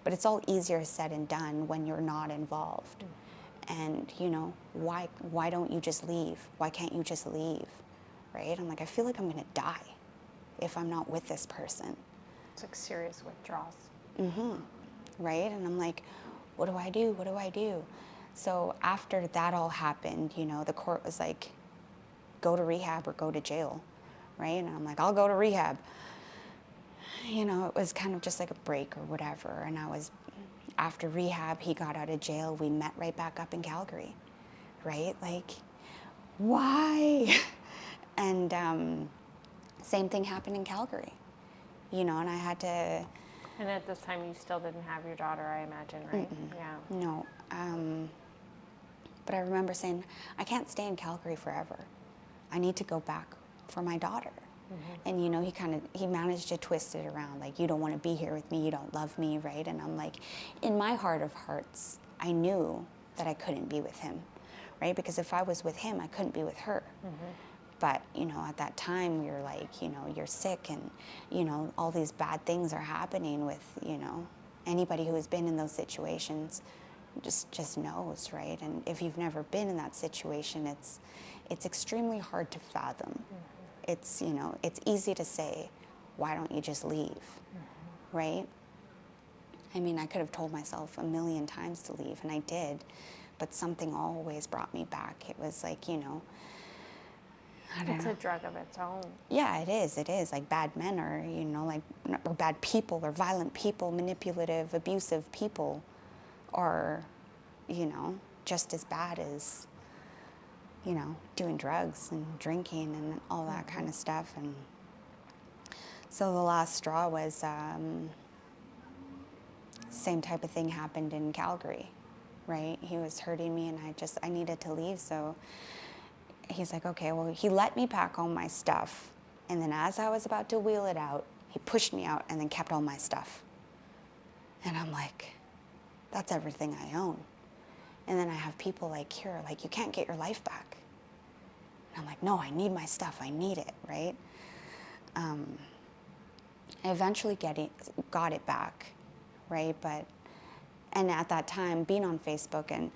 Speaker 2: But it's all easier said and done when you're not involved. And, why don't you just leave? Why can't you just leave, right? I'm like, I feel like I'm gonna die if I'm not with this person.
Speaker 1: It's like serious withdrawals.
Speaker 2: Right? And I'm like, what do I do? What do I do? So after that all happened, the court was like, go to rehab or go to jail, right? And I'm like, I'll go to rehab. It was kind of just like a break or whatever. And after rehab, he got out of jail. We met right back up in Calgary, right? Like, why? And same thing happened in Calgary, and I had to...
Speaker 1: And at this time, you still didn't have your daughter, I imagine, right? Yeah.
Speaker 2: No. But I remember saying, I can't stay in Calgary forever. I need to go back for my daughter. And, he managed to twist it around. Like, you don't want to be here with me. You don't love me, right? And I'm like, in my heart of hearts, I knew that I couldn't be with him, right? Because if I was with him, I couldn't be with her. But, at that time, you're like, you're sick and, all these bad things are happening with, anybody who has been in those situations just knows, right? And if you've never been in that situation, it's extremely hard to fathom. It's, it's easy to say, why don't you just leave, right? I mean, I could have told myself a million times to leave, and I did. but something always brought me back. It was like, you know,
Speaker 1: It's a drug of its own.
Speaker 2: Yeah, it is. It is. Like bad men are, you know, like, or bad people or violent people, manipulative, abusive people are, you know, just as bad as, you know, doing drugs and drinking and all that kind of stuff. And so the last straw was, same type of thing happened in Calgary, right? He was hurting me and I needed to leave. So he's like, okay, well, he let me pack all my stuff. And then as I was about to wheel it out, he pushed me out and then kept all my stuff. And I'm like, that's everything I own. And then I have people like Keira, like, you can't get your life back. And I'm like, no, I need my stuff. I need it, right? I eventually got it back, right? And at that time, being on Facebook and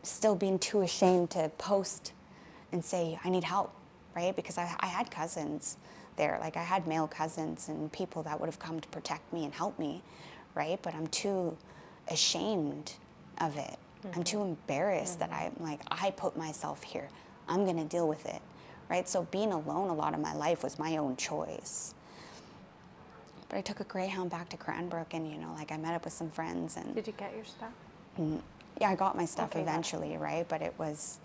Speaker 2: still being too ashamed to post and say, I need help, right? Because I had cousins there. Like, I had male cousins and people that would have come to protect me and help me, right? But I'm too ashamed of it. I'm too embarrassed that I'm like, I put myself here. I'm going to deal with it, right? So being alone a lot of my life was my own choice. But I took a Greyhound back to Cranbrook and, you know, like, I met up with some friends and...
Speaker 1: Did you get your stuff?
Speaker 2: Yeah, I got my stuff
Speaker 1: Okay,
Speaker 2: eventually, right? But it was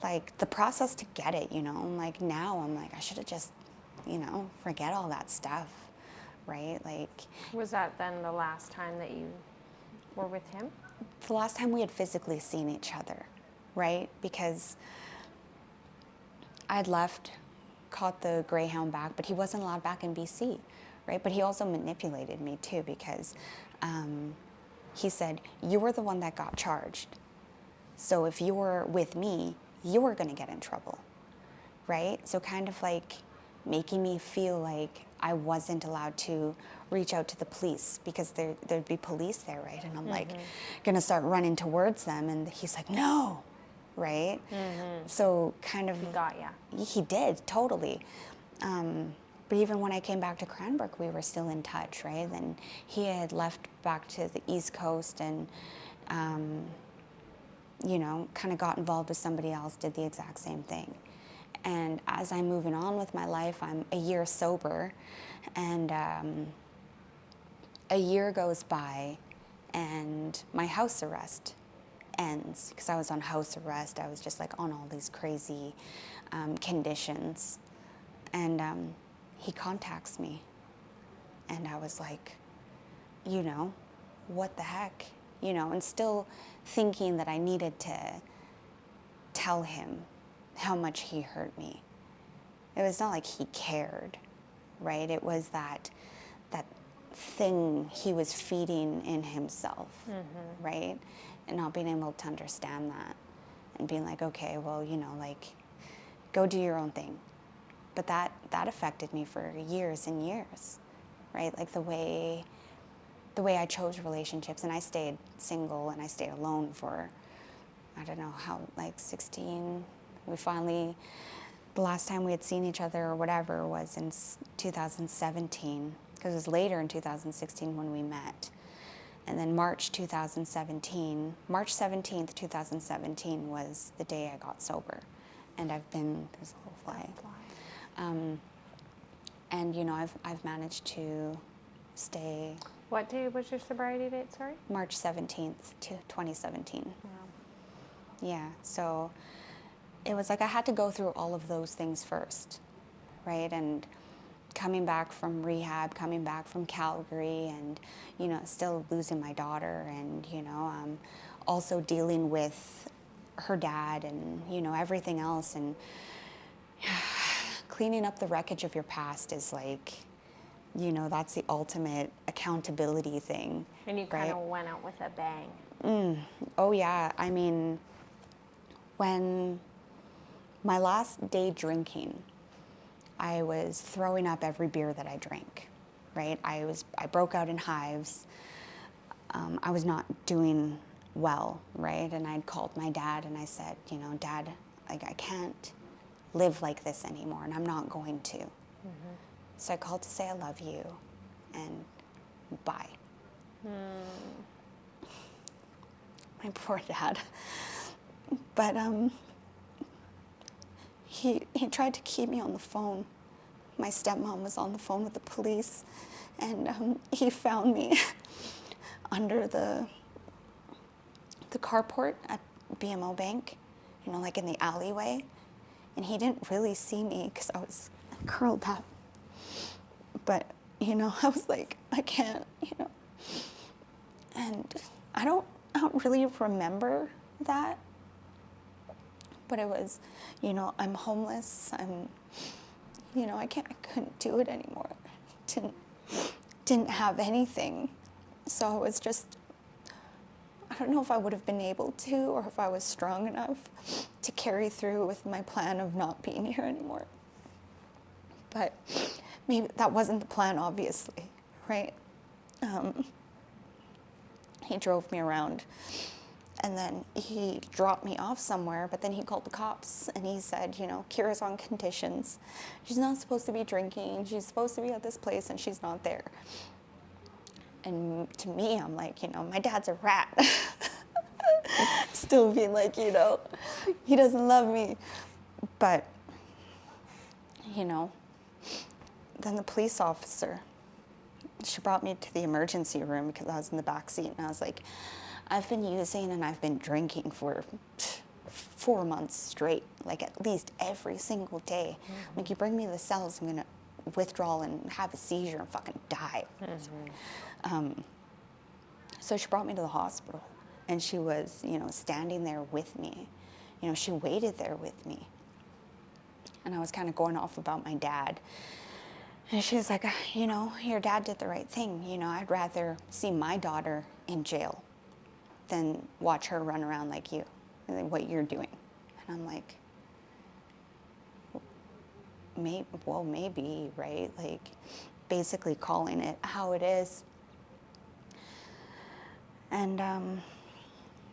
Speaker 2: like the process to get it, you know. Like now I'm like, I should have just, you know, forget all that stuff, right? Like,
Speaker 1: Was that then the last time that you were with him?
Speaker 2: the last time we had physically seen each other, right? Because I'd left, caught the Greyhound back, but he wasn't allowed back in BC, right? But he also manipulated me too because he said, you were the one that got charged. So if you were with me, you were going to get in trouble, right? So kind of like making me feel like I wasn't allowed to reach out to the police because there'd be police there, right? And I'm like, going to start running towards them. And he's like, no, right? So kind of...
Speaker 1: He got ya.
Speaker 2: He did, totally. But even when I came back to Cranbrook, we were still in touch, right? And he had left back to the East Coast and, you know, kind of got involved with somebody else, did the exact same thing. And as I'm moving on with my life, I'm a year sober, and a year goes by, and my house arrest ends, because I was on house arrest. I was just like on all these crazy conditions. And he contacts me, and I was like, you know, what the heck? You know, and still thinking that I needed to tell him how much he hurt me. It was not like he cared, right? It was that thing he was feeding in himself, right? And not being able to understand that and being like, okay, well, you know, like, go do your own thing. But that affected me for years and years, right? Like the way I chose relationships, and I stayed single and I stayed alone for, I don't know how, like 16. We finally, the last time we had seen each other or whatever was in 2017, because it was later in 2016 when we met. And then March 17th, 2017 was the day I got sober. And I've been, there's a little fly. And you know, I've managed to stay.
Speaker 1: What day was your sobriety date, sorry?
Speaker 2: March 17th, 2017.
Speaker 1: Wow.
Speaker 2: Yeah, so it was like I had to go through all of those things first, right? And coming back from rehab, coming back from Calgary, and, you know, still losing my daughter, and, you know, also dealing with her dad and, you know, everything else. And cleaning up the wreckage of your past is like, you know, that's the ultimate accountability thing.
Speaker 1: And you kind of went out with a bang.
Speaker 2: Oh yeah, I mean, when my last day drinking, I was throwing up every beer that I drank, right? I broke out in hives. I was not doing well, right? And I'd called my dad and I said, you know, Dad, like, I can't live like this anymore, and I'm not going to. So I called to say I love you, and bye. My poor dad. But he tried to keep me on the phone. My stepmom was on the phone with the police, and he found me under the carport at BMO Bank, like in the alleyway. And he didn't really see me because I was curled up. But, I was like, I can't, And I don't really remember that. But it was, I'm homeless. I couldn't do it anymore. Didn't have anything. So I was just, I don't know if I would have been able to, or if I was strong enough to carry through with my plan of not being here anymore. But maybe that wasn't the plan, obviously, right? He drove me around, and then he dropped me off somewhere, but then he called the cops, and he said, Keira's on conditions. She's not supposed to be drinking. She's supposed to be at this place, and she's not there. And to me, I'm like, my dad's a rat. Still being like, he doesn't love me. But, then the police officer, she brought me to the emergency room because I was in the back seat, and I was like, I've been using and I've been drinking for 4 months straight, like at least every single day. Mm-hmm. Like, you bring me to the cells, I'm going to withdraw and have a seizure and fucking die. Mm-hmm. So she brought me to the hospital, and she was, standing there with me. She waited there with me. And I was kind of going off about my dad. And she was like, your dad did the right thing. I'd rather see my daughter in jail than watch her run around like you, and what you're doing. And I'm like, maybe, right? Like, basically calling it how it is. And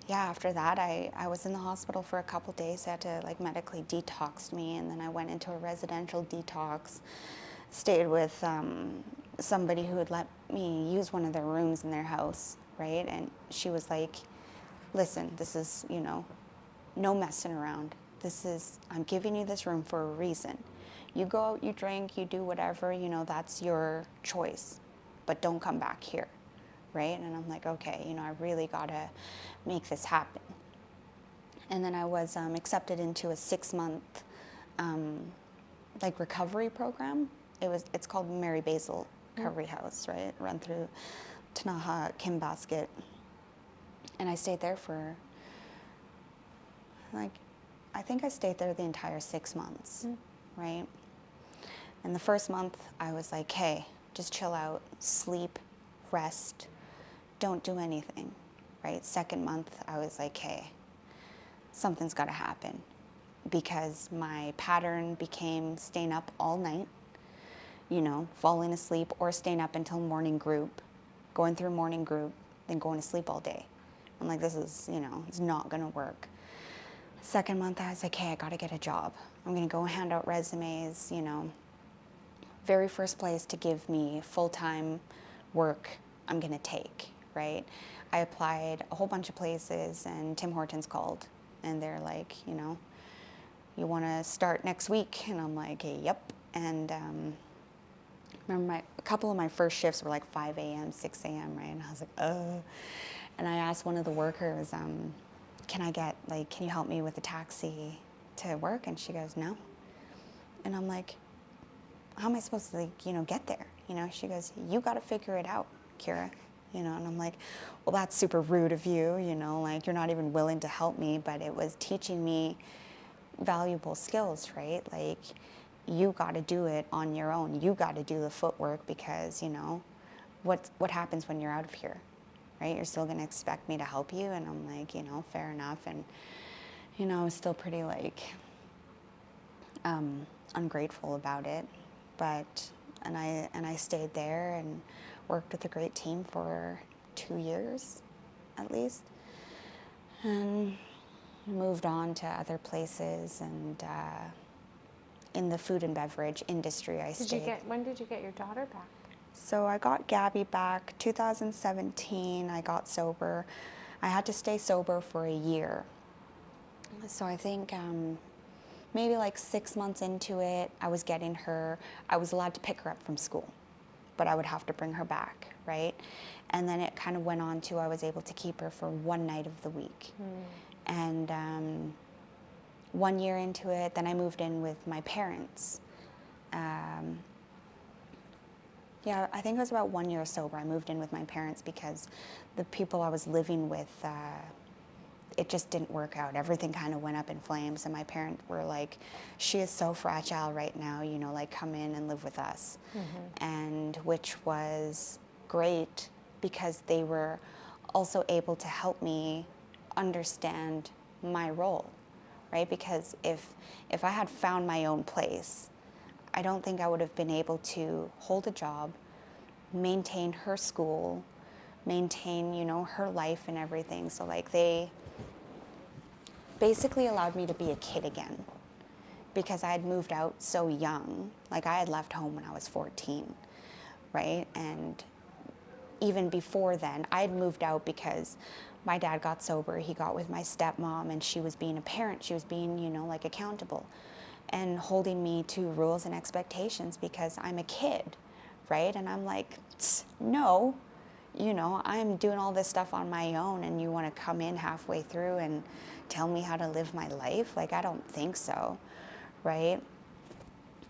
Speaker 2: after that, I was in the hospital for a couple days. They had to medically detox me, and then I went into a residential detox, stayed with somebody who would let me use one of their rooms in their house, right? And she was like, listen, this is, no messing around. I'm giving you this room for a reason. You go out, you drink, you do whatever, that's your choice, but don't come back here, right? And I'm like, okay, I really gotta make this happen. And then I was accepted into a 6-month recovery program. It's called Mary Basil Recovery House, right? Run through Tanaha, Kimbasket. And I stayed there for, I think I stayed there the entire 6 months, right? And the first month, I was like, hey, just chill out, sleep, rest, don't do anything, right? Second month, I was like, hey, something's got to happen, because my pattern became staying up all night, falling asleep, or staying up until morning group, going through morning group, then going to sleep all day. I'm like, this is, it's not going to work. Second month, I was like, hey, I got to get a job. I'm going to go hand out resumes, Very first place to give me full-time work, I'm going to take, right? I applied a whole bunch of places, and Tim Hortons called, and they're like, you want to start next week? And I'm like, hey, yep. And remember a couple of my first shifts were 5 a.m., 6 a.m., right? And I was like, And I asked one of the workers, can you help me with a taxi to work? And she goes, no. And I'm like, how am I supposed to, get there? She goes, you got to figure it out, Keira. And I'm like, well, that's super rude of you, you're not even willing to help me. But it was teaching me valuable skills, right? You got to do it on your own. You got to do the footwork, because, what happens when you're out of here, right? You're still going to expect me to help you. And I'm like, fair enough. And, I was still pretty ungrateful about it. But, and I stayed there and worked with a great team for 2 years, at least. And moved on to other places, and in the food and beverage industry I stayed.
Speaker 1: When did you get your daughter back?
Speaker 2: So I got Gabby back 2017. I got sober. I had to stay sober for a year. So I think maybe like 6 months into it, I was allowed to pick her up from school, but I would have to bring her back, right? And then it kind of went on to I was able to keep her for one night of the week. And 1 year into it, then I moved in with my parents. Yeah, I think it was about 1 year sober. I moved in with my parents because the people I was living with, it just didn't work out. Everything kind of went up in flames, and my parents were like, she is so fragile right now, you know, like come in and live with us. And which was great because they were also able to help me understand my role, right? Because if I had found my own place, I don't think I would have been able to hold a job, maintain her school, maintain, you know, her life and everything. So like they basically allowed me to be a kid again because I had moved out so young. Like I had left home when I was 14, right? And even before then, I had moved out because my dad got sober. He got with my stepmom, and she was being a parent. She was being, you know, like accountable and holding me to rules and expectations because I'm a kid, right? And I'm like, no, you know, I'm doing all this stuff on my own, and you want to come in halfway through and tell me how to live my life? Like, I don't think so, right?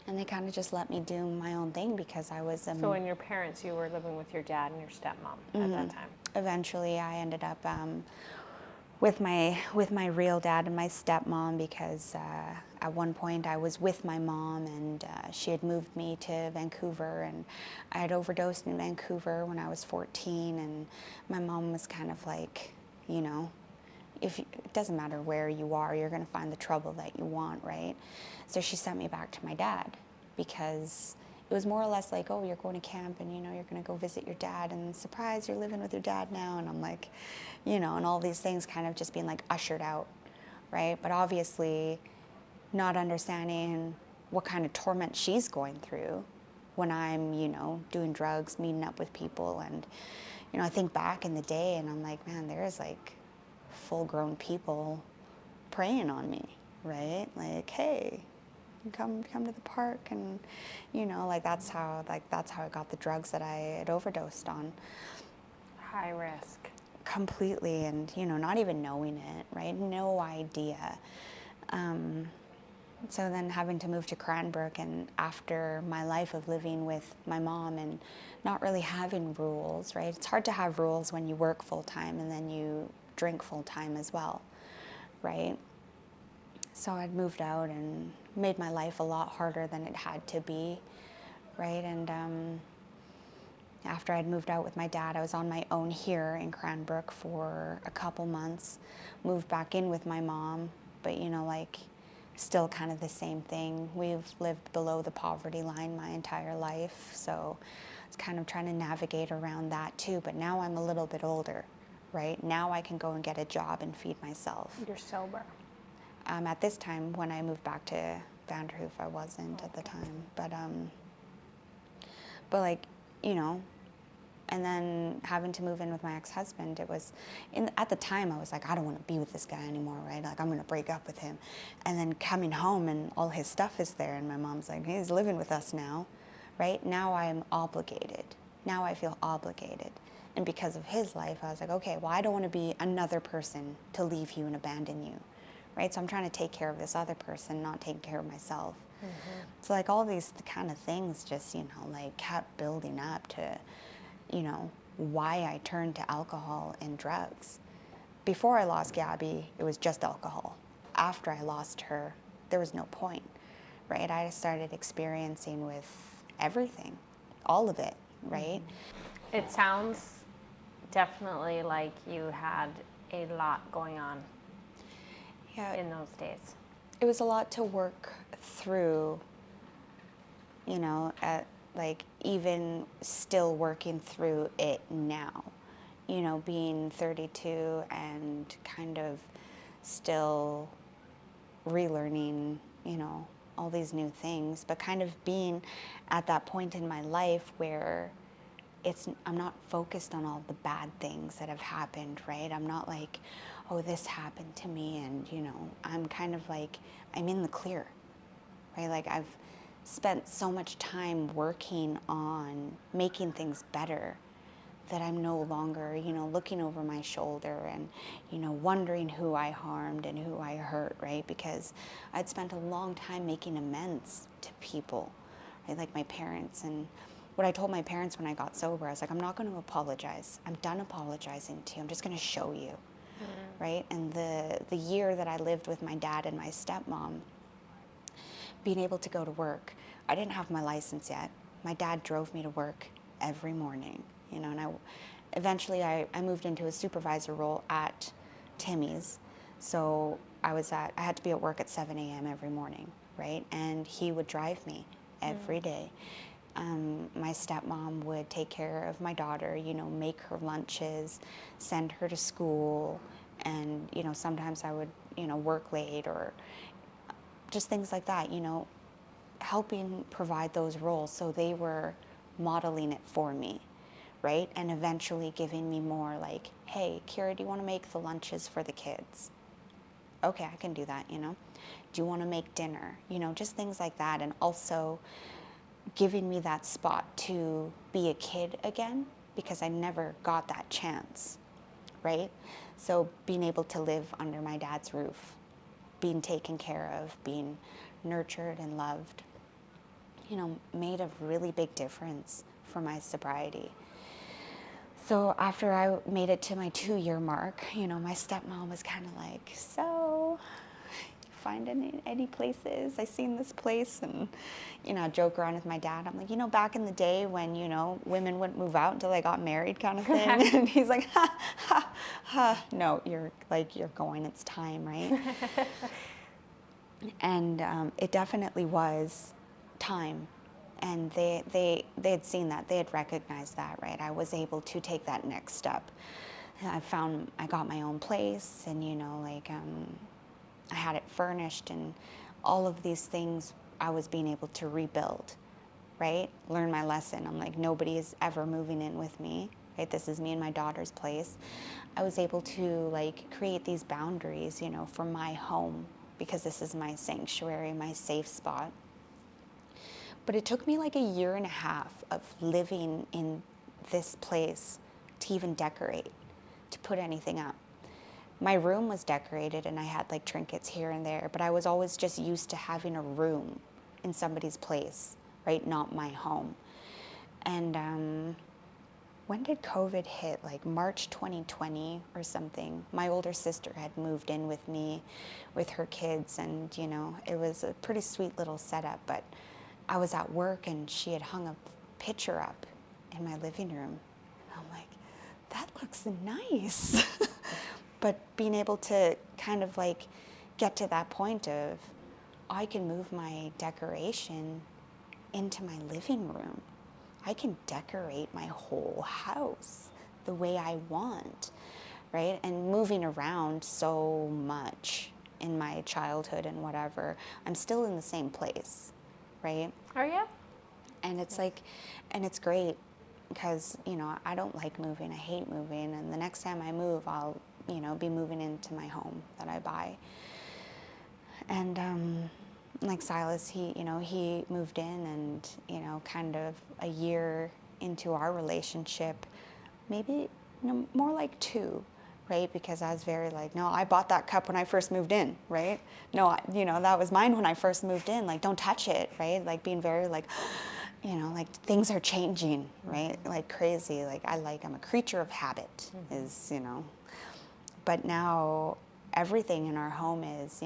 Speaker 2: And they kind of just let me do my own thing because I was...
Speaker 1: So when your parents, you were living with your dad and your stepmom at that time?
Speaker 2: Eventually, I ended up with my real dad and my stepmom because at one point I was with my mom, and she had moved me to Vancouver, and I had overdosed in Vancouver when I was 14, and my mom was kind of like, you know, it doesn't matter where you are, you're going to find the trouble that you want, right? So she sent me back to my dad because it was more or less like, oh, you're going to camp and, you know, you're going to go visit your dad, and surprise, you're living with your dad now. And I'm like, you know, and all these things kind of just being like ushered out, right? But obviously not understanding what kind of torment she's going through when I'm, you know, doing drugs, meeting up with people. And, you know, I think back in the day and I'm like, man, there's like full-grown people preying on me, right? Like, hey, come to the park, and you know, like that's how I got the drugs that I had overdosed on.
Speaker 1: High risk.
Speaker 2: Completely, and you know, not even knowing it, right? No idea. So then having to move to Cranbrook, and after my life of living with my mom and not really having rules, right? It's hard to have rules when you work full-time and then you drink full-time as well, right? So I'd moved out and made my life a lot harder than it had to be, right? And after I'd moved out with my dad, I was on my own here in Cranbrook for a couple months, moved back in with my mom, but you know, like, still kind of the same thing. We've lived below the poverty line my entire life, so it's kind of trying to navigate around that too. But now I'm a little bit older, right? Now I can go and get a job and feed myself.
Speaker 1: You're sober.
Speaker 2: At this time, when I moved back to Vanderhoof, I wasn't at the time. But like, you know, and then having to move in with my ex-husband, it was, at the time I was like, I don't want to be with this guy anymore, right? Like, I'm going to break up with him. And then coming home and all his stuff is there, and my mom's like, he's living with us now, right? Now I'm obligated. Now I feel obligated. And because of his life, I was like, okay, well, I don't want to be another person to leave you and abandon you, right? So I'm trying to take care of this other person, not taking care of myself. So like all these kind of things just, you know, like kept building up to, you know, why I turned to alcohol and drugs. Before I lost Gabby, it was just alcohol. After I lost her, there was no point, right? I started experiencing with everything, all of it, right?
Speaker 1: It sounds definitely like you had a lot going on in those days.
Speaker 2: It was a lot to work through, you know, like even still working through it now, you know, being 32 and kind of still relearning, you know, all these new things, but kind of being at that point in my life where I'm not focused on all the bad things that have happened, right? I'm not like, oh, this happened to me, and I'm kind of like, I'm in the clear, right? Like I've spent so much time working on making things better that I'm no longer, looking over my shoulder and, wondering who I harmed and who I hurt, right? Because I'd spent a long time making amends to people, right? Like my parents. And what I told my parents when I got sober, I was like, I'm not going to apologize. I'm done apologizing to you. I'm just going to show you, right? And the year that I lived with my dad and my stepmom, being able to go to work, I didn't have my license yet. My dad drove me to work every morning, and eventually I moved into a supervisor role at Timmy's. So I had to be at work at 7 a.m. every morning, right? And he would drive me every day. My stepmom would take care of my daughter, make her lunches, send her to school, and, sometimes I would, work late or just things like that, helping provide those roles. So they were modeling it for me, right? And eventually giving me more like, hey, Keira, do you want to make the lunches for the kids? Okay, I can do that, Do you want to make dinner? Just things like that. And also giving me that spot to be a kid again, because I never got that chance, right? So being able to live under my dad's roof, being taken care of, being nurtured and loved, made a really big difference for my sobriety. So after I made it to my 2-year mark, my stepmom was kind of like, so, find any places? I seen this place, and, I joke around with my dad. I'm like, back in the day when, women wouldn't move out until they got married kind of thing. And he's like, ha, ha, ha. No, you're going, it's time, right? And it definitely was time. And they had seen that, they had recognized that, right? I was able to take that next step. I got my own place, and I had it furnished, and all of these things I was being able to rebuild, right? Learn my lesson. I'm like, nobody is ever moving in with me, right? This is me and my daughter's place. I was able to create these boundaries, for my home, because this is my sanctuary, my safe spot. But it took me a year and a half of living in this place to even decorate, to put anything up. My room was decorated, and I had trinkets here and there, but I was always just used to having a room in somebody's place, right? Not my home. And when did COVID hit? March 2020 or something. My older sister had moved in with me with her kids, and it was a pretty sweet little setup, but I was at work and she had hung a picture up in my living room. And I'm like, that looks nice. But being able to kind of get to that point of, I can move my decoration into my living room. I can decorate my whole house the way I want, right? And moving around so much in my childhood and whatever, I'm still in the same place, right?
Speaker 1: Are you?
Speaker 2: And it's and it's great because, I don't like moving. I hate moving. And the next time I move, I'll, be moving into my home that I buy. And like Silas, he moved in, and, kind of a year into our relationship, maybe more like 2, right? Because I was very no, I bought that cup when I first moved in, right? No, that was mine when I first moved in. Don't touch it, right? Being very things are changing, right? Crazy. I'm a creature of habit, is, But now everything in our home is,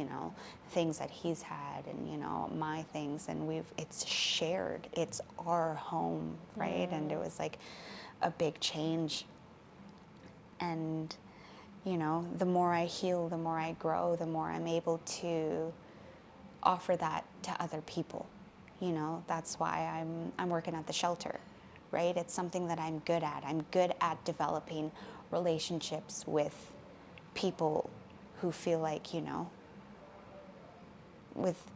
Speaker 2: things that he's had, and, my things, and it's shared. It's our home, right? And it was a big change. And, the more I heal, the more I grow, the more I'm able to offer that to other people. That's why I'm working at the shelter, right? It's something that I'm good at. I'm good at developing relationships with people who feel with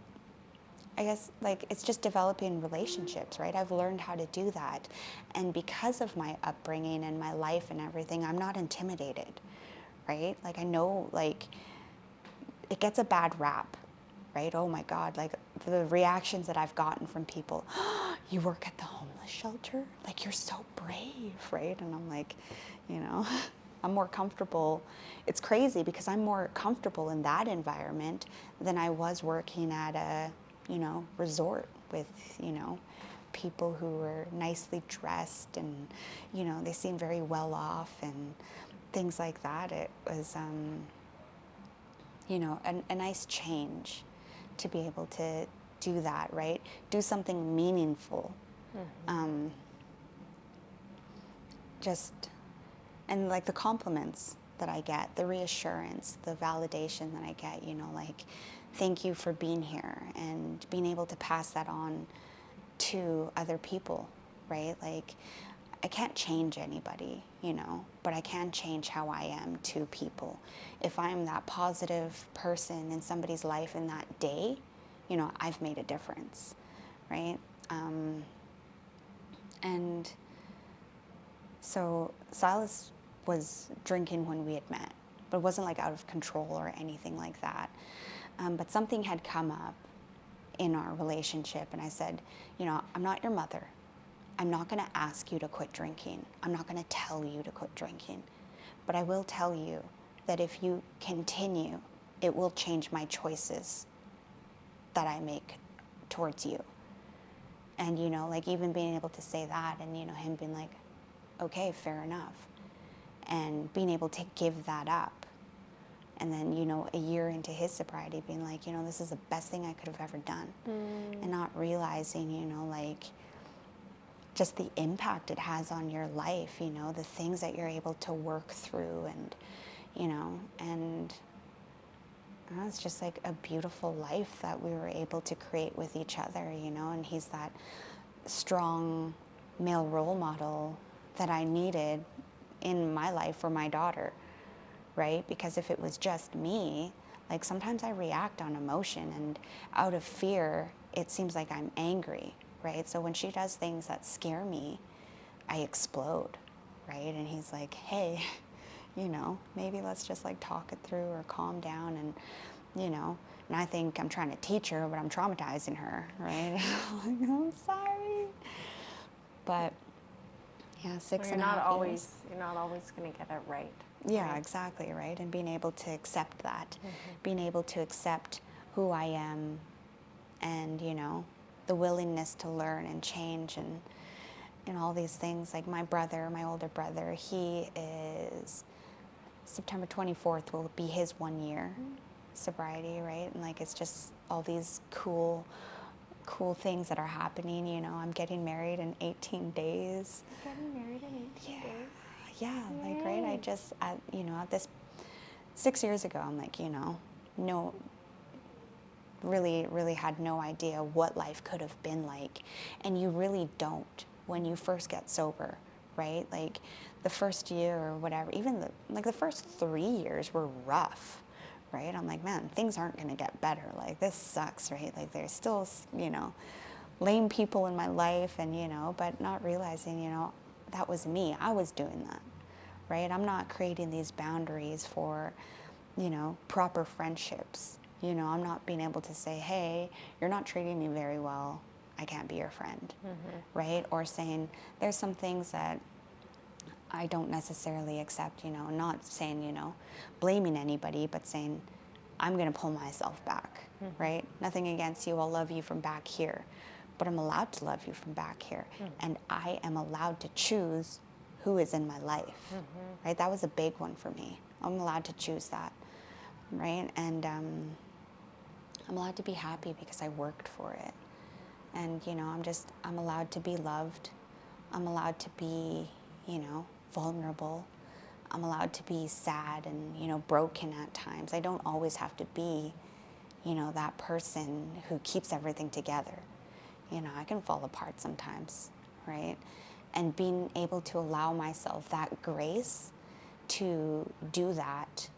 Speaker 2: I guess, like, it's just developing relationships, right? I've learned how to do that. And because of my upbringing and my life and everything, I'm not intimidated, right? Like, I know, like, it gets a bad rap, right? Oh my God, like, the reactions that I've gotten from people, "Oh, you work at the homeless shelter? Like, you're so brave," right? And I'm like, you know, I'm more comfortable. It's crazy because I'm more comfortable in that environment than I was working at a, resort with, people who were nicely dressed and, they seemed very well off and things like that. It was, a nice change to be able to do that, right? Do something meaningful. Just, and like the compliments that I get, the reassurance, the validation that I get, like, thank you for being here, and being able to pass that on to other people, right? Like, I can't change anybody, but I can change how I am to people. If I'm that positive person in somebody's life in that day, I've made a difference, right? And so Silas was drinking when we had met, but it wasn't like out of control or anything like that. But something had come up in our relationship, and I said, I'm not your mother. I'm not going to ask you to quit drinking. I'm not going to tell you to quit drinking. But I will tell you that if you continue, it will change my choices that I make towards you. And, like, even being able to say that, and, him being like, okay, fair enough. And being able to give that up. And then, a year into his sobriety, being like, this is the best thing I could have ever done. And not realizing, like, just the impact it has on your life, the things that you're able to work through, and, and it's just like a beautiful life that we were able to create with each other, and he's that strong male role model that I needed in my life for my daughter, right? Because if it was just me, like, sometimes I react on emotion, and out of fear, it seems like I'm angry, right? So when she does things that scare me, I explode, right? And he's like, hey, maybe let's just, like, talk it through or calm down, and, and I think I'm trying to teach her, but I'm traumatizing her, right? Like, I'm sorry. But yeah, six and a half years.
Speaker 1: You're not always going to get it right.
Speaker 2: Yeah,
Speaker 1: right?
Speaker 2: exactly, right? And being able to accept that, being able to accept who I am, and, the willingness to learn and change, and all these things. Like, my older brother, he is, September 24th will be his 1 year sobriety, right? And, like, it's just all these cool things that are happening. I'm getting married in 18 days.
Speaker 1: Getting married in 18 days?
Speaker 2: Yeah, like, right? I just, at this 6 years ago, I'm like, no, really had no idea what life could have been like. And you really don't when you first get sober, right? Like, the first year or whatever, even the first 3 years were rough, right? I'm like, man, things aren't going to get better. Like, this sucks, right? Like, there's still, lame people in my life, and, but not realizing, that was me. I was doing that, right? I'm not creating these boundaries for, proper friendships. I'm not being able to say, hey, you're not treating me very well, I can't be your friend, right? Or saying, there's some things that I don't necessarily accept, not saying, blaming anybody, but saying, I'm going to pull myself back, right? Nothing against you, I'll love you from back here, but I'm allowed to love you from back here, and I am allowed to choose who is in my life, right? That was a big one for me. I'm allowed to choose that, right? And I'm allowed to be happy because I worked for it. And, I'm allowed to be loved. I'm allowed to be, vulnerable. I'm allowed to be sad and, broken at times. I don't always have to be, that person who keeps everything together. I can fall apart sometimes, right? And being able to allow myself that grace to do that,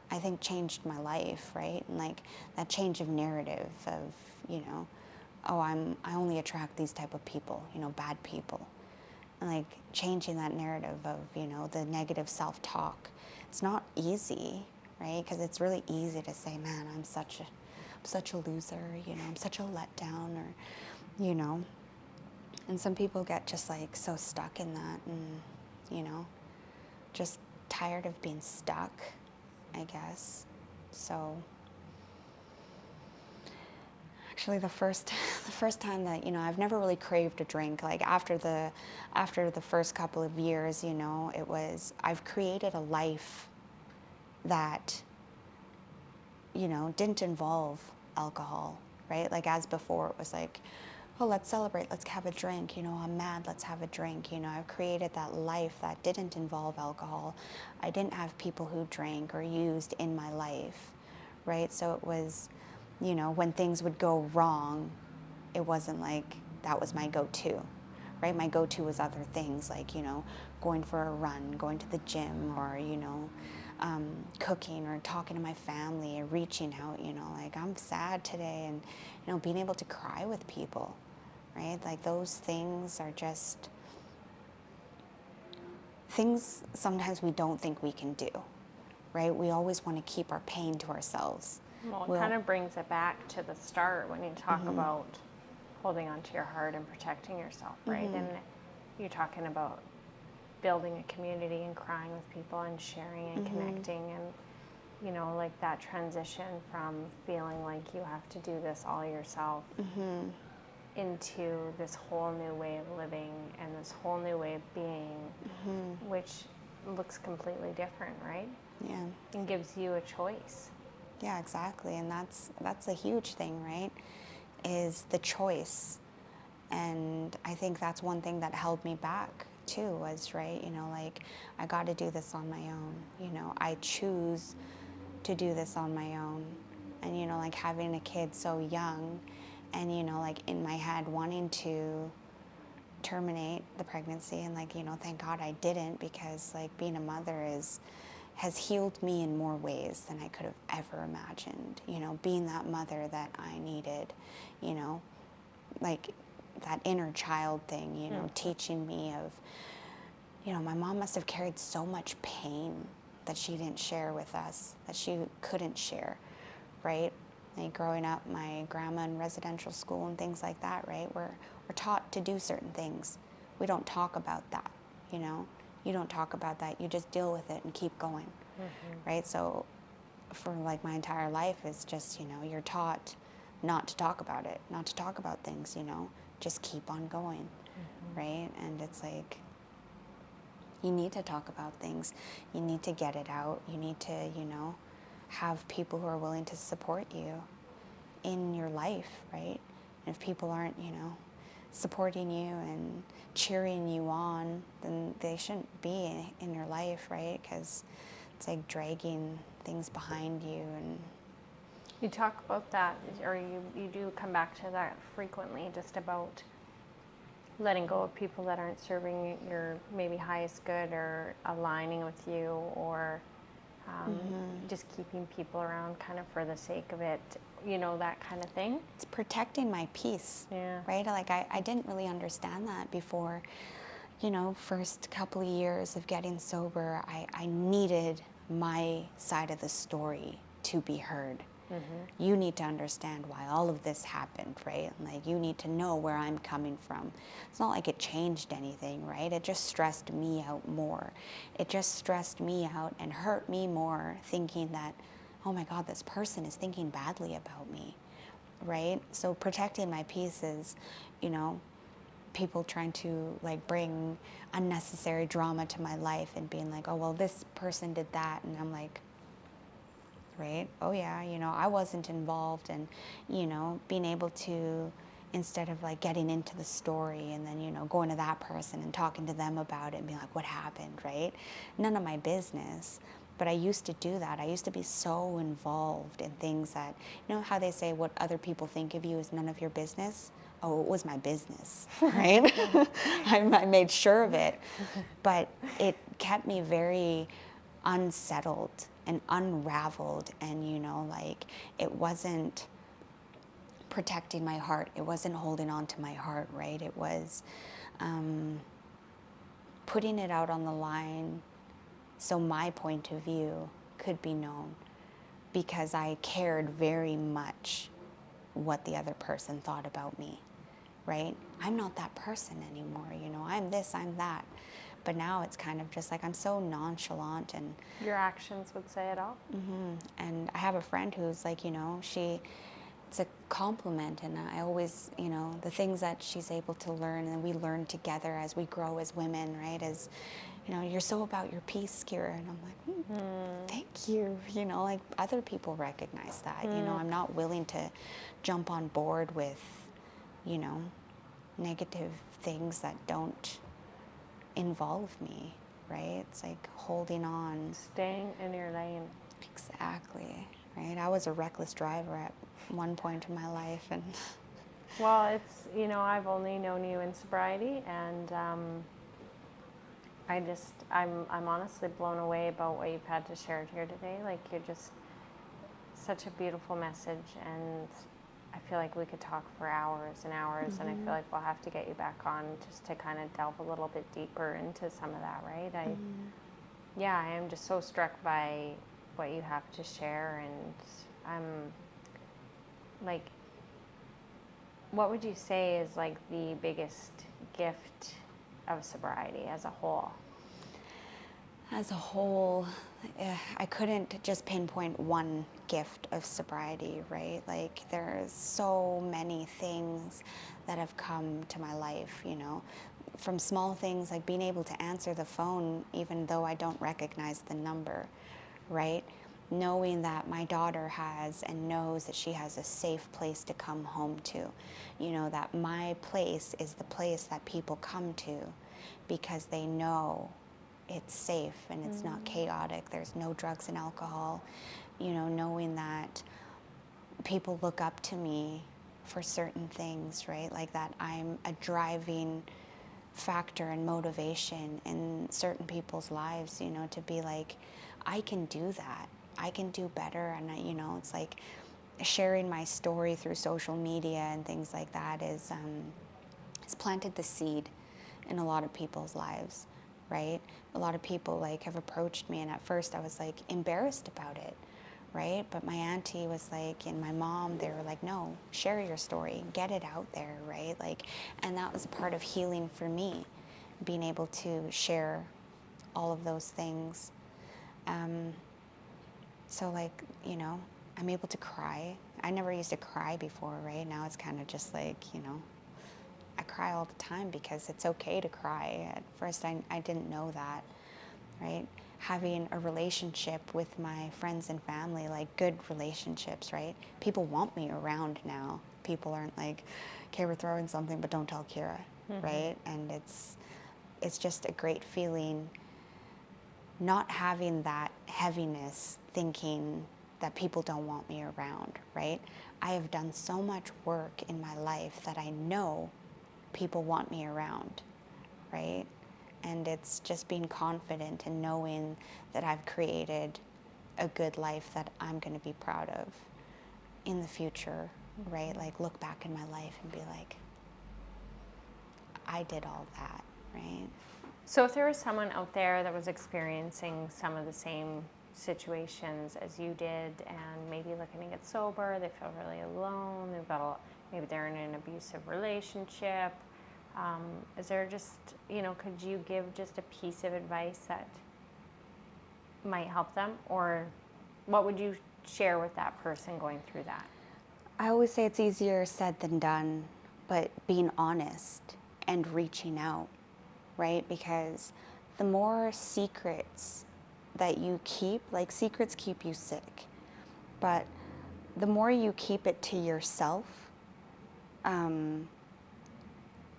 Speaker 2: I think, changed my life, right? And, like, that change of narrative of, oh, I only attract these type of people, you know, bad people. And like changing that narrative of, you know, the negative self-talk. It's not easy, right? Because it's really easy to say, man, I'm such a loser, you know, I'm such a letdown, or, you know. And some people get just like so stuck in that, and, you know, just tired of being stuck, I guess. So actually the first time that, you know, I've never really craved a drink, like after the first couple of years, you know, it was, I've created a life that, you know, didn't involve alcohol, right? Like as before, it was like, oh, let's celebrate, let's have a drink, you know, I'm mad, let's have a drink. You know, I've created that life that didn't involve alcohol. I didn't have people who drank or used in my life, right? So it was, you know, when things would go wrong, it wasn't like that was my go-to, right? My go-to was other things like, you know, going for a run, going to the gym, or, you know, cooking, or talking to my family, or reaching out, you know, like I'm sad today, and, you know, being able to cry with people, right? Like those things are just things sometimes we don't think we can do, right? We always want to keep our pain to ourselves.
Speaker 1: Well, it kind of brings it back to the start when you talk about holding onto your heart and protecting yourself, right? And you're talking about building a community and crying with people and sharing and connecting, and, you know, like that transition from feeling like you have to do this all yourself into this whole new way of living and this whole new way of being, which looks completely different, right?
Speaker 2: Yeah.
Speaker 1: And gives you a choice.
Speaker 2: Yeah, exactly. And that's a huge thing, right? Is the choice. And I think that's one thing that held me back too, was, right, you know, like I got to do this on my own. You know, I choose to do this on my own. And, you know, like having a kid so young, and, you know, like in my head wanting to terminate the pregnancy, and like, you know, thank God I didn't, because like being a mother has healed me in more ways than I could have ever imagined. You know, being that mother that I needed, you know, like that inner child thing, you know, teaching me of, you know, my mom must have carried so much pain that she didn't share with us, that she couldn't share, right? Like growing up, my grandma in residential school and things like that, right? We're taught to do certain things. We don't talk about that, you know? You don't talk about that. You just deal with it and keep going, right? So for like my entire life, it's just, you know, you're taught not to talk about it, not to talk about things, you know? Just keep on going, right? And it's like, you need to talk about things. You need to get it out. You need to, you know, have people who are willing to support you in your life, right? And if people aren't, you know, supporting you and cheering you on, then they shouldn't be in your life, right? Because it's like dragging things behind you. And
Speaker 1: you talk about that, or you do come back to that frequently, just about letting go of people that aren't serving your maybe highest good, or aligning with you, or just keeping people around kind of for the sake of it, you know, that kind of thing.
Speaker 2: It's protecting my peace, right? Like I didn't really understand that before, you know, first couple of years of getting sober. I needed my side of the story to be heard. You need to understand why all of this happened, right? Like you need to know where I'm coming from. It's not like it changed anything, right? It just stressed me out more. It just stressed me out and hurt me more, thinking that, oh my God, this person is thinking badly about me, right? So protecting my peace is, you know, people trying to like bring unnecessary drama to my life and being like, oh, well, this person did that. And I'm like, right? Oh yeah, you know, I wasn't involved. And, you know, being able to, instead of like getting into the story and then, you know, going to that person and talking to them about it and being like, what happened, right? None of my business. But I used to do that. I used to be so involved in things that, you know how they say what other people think of you is none of your business? Oh, it was my business, right? I made sure of it. But it kept me very unsettled and unraveled, and, you know, like it wasn't protecting my heart. It wasn't holding on to my heart, right? It was putting it out on the line so my point of view could be known, because I cared very much what the other person thought about me, right? I'm not that person anymore, you know, I'm this, I'm that. But now it's kind of just like I'm so nonchalant, and
Speaker 1: Your actions would say it all.
Speaker 2: and I have a friend who's like, you know, it's a compliment, and I always, you know, the things that she's able to learn and we learn together as we grow as women, right? As, you know, you're so about your peace, Keira, and I'm like, thank you, you know, like other people recognize that, you know, I'm not willing to jump on board with, you know, negative things that don't involve me, right? It's like holding on.
Speaker 1: Staying in your lane.
Speaker 2: Exactly, right? I was a reckless driver at one point in my life, and
Speaker 1: Well, it's, you know, I've only known you in sobriety, and I'm honestly blown away about what you've had to share here today. Like, you're just such a beautiful message, and I feel like we could talk for hours and hours, and I feel like we'll have to get you back on just to kind of delve a little bit deeper into some of that, right? Yeah, I am just so struck by what you have to share, and I'm like, what would you say is like the biggest gift of sobriety as a whole?
Speaker 2: as a whole, I couldn't just pinpoint one gift of sobriety, right? Like, there's so many things that have come to my life, you know, from small things like being able to answer the phone even though I don't recognize the number, right? Knowing that my daughter has and knows that she has a safe place to come home to, you know, that my place is the place that people come to because they know it's safe and it's not chaotic, there's no drugs and alcohol, you know, knowing that people look up to me for certain things, right? Like that I'm a driving factor and motivation in certain people's lives, you know, to be like, I can do that, I can do better. And you know, it's like sharing my story through social media and things like that is has planted the seed in a lot of people's lives, right? A lot of people like have approached me, and at first I was like embarrassed about it, right? But my auntie was like, and my mom, they were like, no, share your story, get it out there, right? Like, and that was a part of healing for me, being able to share all of those things. So like, you know, I'm able to cry. I never used to cry before, right? Now it's kind of just like, you know, I cry all the time because it's okay to cry. At first, I didn't know that, right? Having a relationship with my friends and family, like good relationships, right? People want me around now. People aren't like, okay, we're throwing something, but don't tell Keira, right? And it's just a great feeling not having that heaviness, thinking that people don't want me around, right? I have done so much work in my life that I know people want me around, right? And it's just being confident and knowing that I've created a good life that I'm going to be proud of in the future, right? Like look back in my life and be like, I did all that, right?
Speaker 1: So if there was someone out there that was experiencing some of the same situations as you did, and maybe looking to get sober, they feel really alone, maybe they're in an abusive relationship, is there just, you know, could you give just a piece of advice that might help them? Or what would you share with that person going through that?
Speaker 2: I always say it's easier said than done, but being honest and reaching out, right? Because the more secrets that you keep, like secrets keep you sick, but the more you keep it to yourself,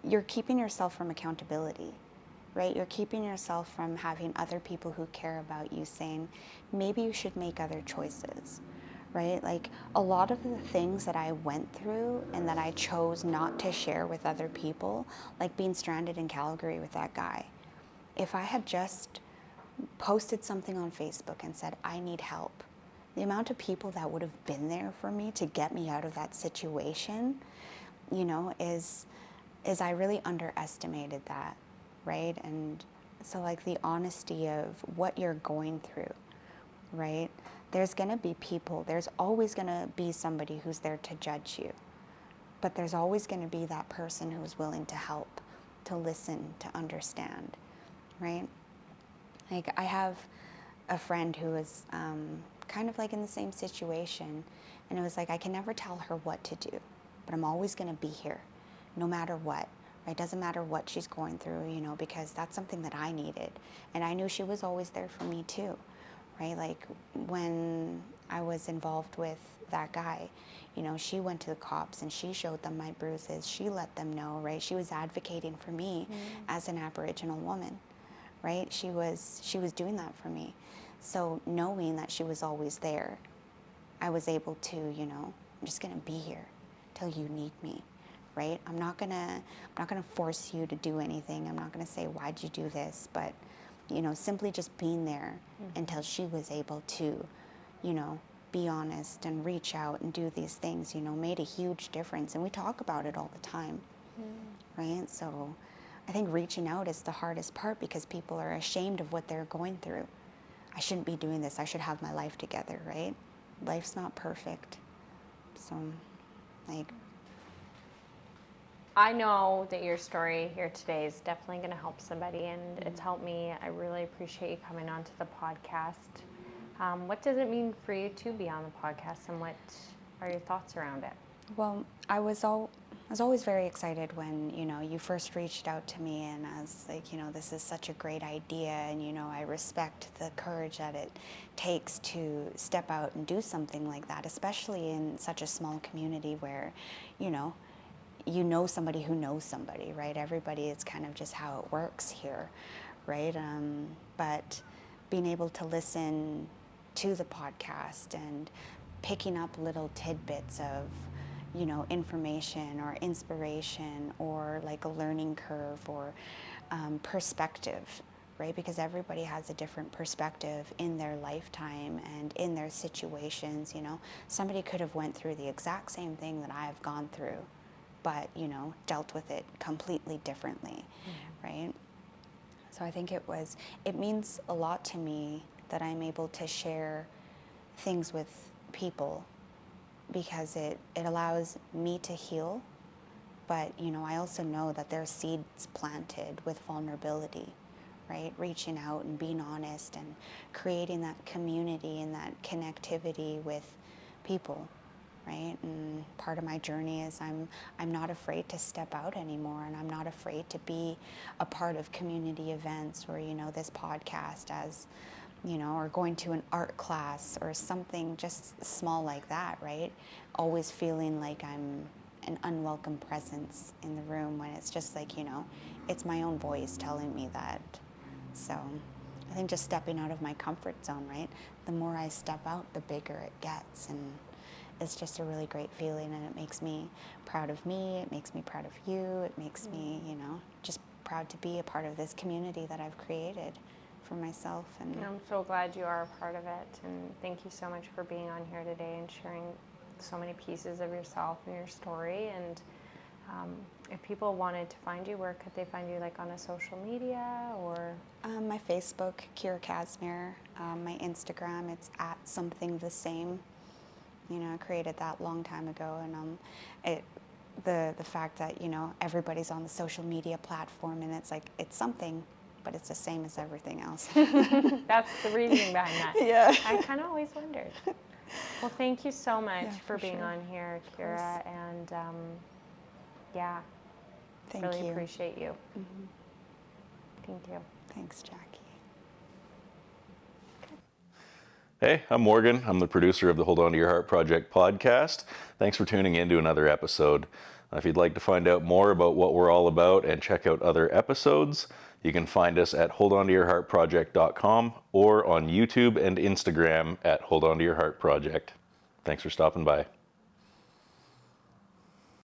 Speaker 2: you're keeping yourself from accountability, right? You're keeping yourself from having other people who care about you saying, maybe you should make other choices, right? Like a lot of the things that I went through and that I chose not to share with other people, like being stranded in Calgary with that guy, if I had just posted something on Facebook and said, I need help, the amount of people that would have been there for me to get me out of that situation, you know, is I really underestimated that, right? And so like the honesty of what you're going through, right? There's going to be people, there's always going to be somebody who's there to judge you. But there's always going to be that person who's willing to help, to listen, to understand, right? Like I have a friend who was kind of like in the same situation, and it was like I can never tell her what to do, but I'm always going to be here, no matter what. Right? Doesn't matter what she's going through, you know, because that's something that I needed, and I knew she was always there for me too, right? Like when I was involved with that guy, you know, she went to the cops and she showed them my bruises. She let them know, right? She was advocating for me as an Aboriginal woman, right? She was doing that for me. So knowing that she was always there, I was able to, you know, I'm just gonna be here till you need me, right? I'm not gonna force you to do anything. I'm not gonna say, why'd you do this? But, you know, simply just being there until she was able to, you know, be honest and reach out and do these things, you know, made a huge difference. And we talk about it all the time, right? So I think reaching out is the hardest part because people are ashamed of what they're going through. I shouldn't be doing this. I should have my life together, right? Life's not perfect. So, like...
Speaker 1: I know that your story here today is definitely going to help somebody, and it's helped me. I really appreciate you coming onto the podcast. What does it mean for you to be on the podcast, and what are your thoughts around it?
Speaker 2: Well, I was always very excited when, you know, you first reached out to me, and I was like, you know, this is such a great idea, and, you know, I respect the courage that it takes to step out and do something like that, especially in such a small community where, you know somebody who knows somebody, right? Everybody, it's kind of just how it works here, right? But being able to listen to the podcast and picking up little tidbits of, you know, information or inspiration or like a learning curve or perspective, right? Because everybody has a different perspective in their lifetime and in their situations, you know. Somebody could have went through the exact same thing that I've gone through, but, you know, dealt with it completely differently, right? So I think it means a lot to me that I'm able to share things with people because it allows me to heal, but, you know, I also know that there are seeds planted with vulnerability, right? Reaching out and being honest and creating that community and that connectivity with people, right? And part of my journey is I'm not afraid to step out anymore, and I'm not afraid to be a part of community events or, you know, this podcast as, you know, or going to an art class or something just small like that, right? Always feeling like I'm an unwelcome presence in the room when it's just like, you know, it's my own voice telling me that. So I think just stepping out of my comfort zone, right? The more I step out, the bigger it gets, and it's just a really great feeling, and it makes me proud of me, it makes me proud of you, it makes me, you know, just proud to be a part of this community that I've created for myself. And
Speaker 1: I'm so glad you are a part of it, and thank you so much for being on here today and sharing so many pieces of yourself and your story. And if people wanted to find you, where could they find you, like on a social media or?
Speaker 2: My Facebook, Keira Casimir. My Instagram, it's @somethingthesame. You know, I created that long time ago, and the fact that, you know, everybody's on the social media platform, and it's like it's something, but it's the same as everything else.
Speaker 1: That's the reasoning behind that.
Speaker 2: Yeah.
Speaker 1: I kind of always wondered. Well, thank you so much for being
Speaker 2: sure.
Speaker 1: on here, Keira, and yeah,
Speaker 2: Thank
Speaker 1: really
Speaker 2: you.
Speaker 1: appreciate you. Thank you.
Speaker 2: Thanks, Jackie.
Speaker 3: Hey, I'm Morgan. I'm the producer of the Hold On to Your Heart Project podcast. Thanks for tuning in to another episode. If you'd like to find out more about what we're all about and check out other episodes, you can find us at holdontoyourheartproject.com or on YouTube and Instagram at Hold On to Your Heart Project. Thanks for stopping by.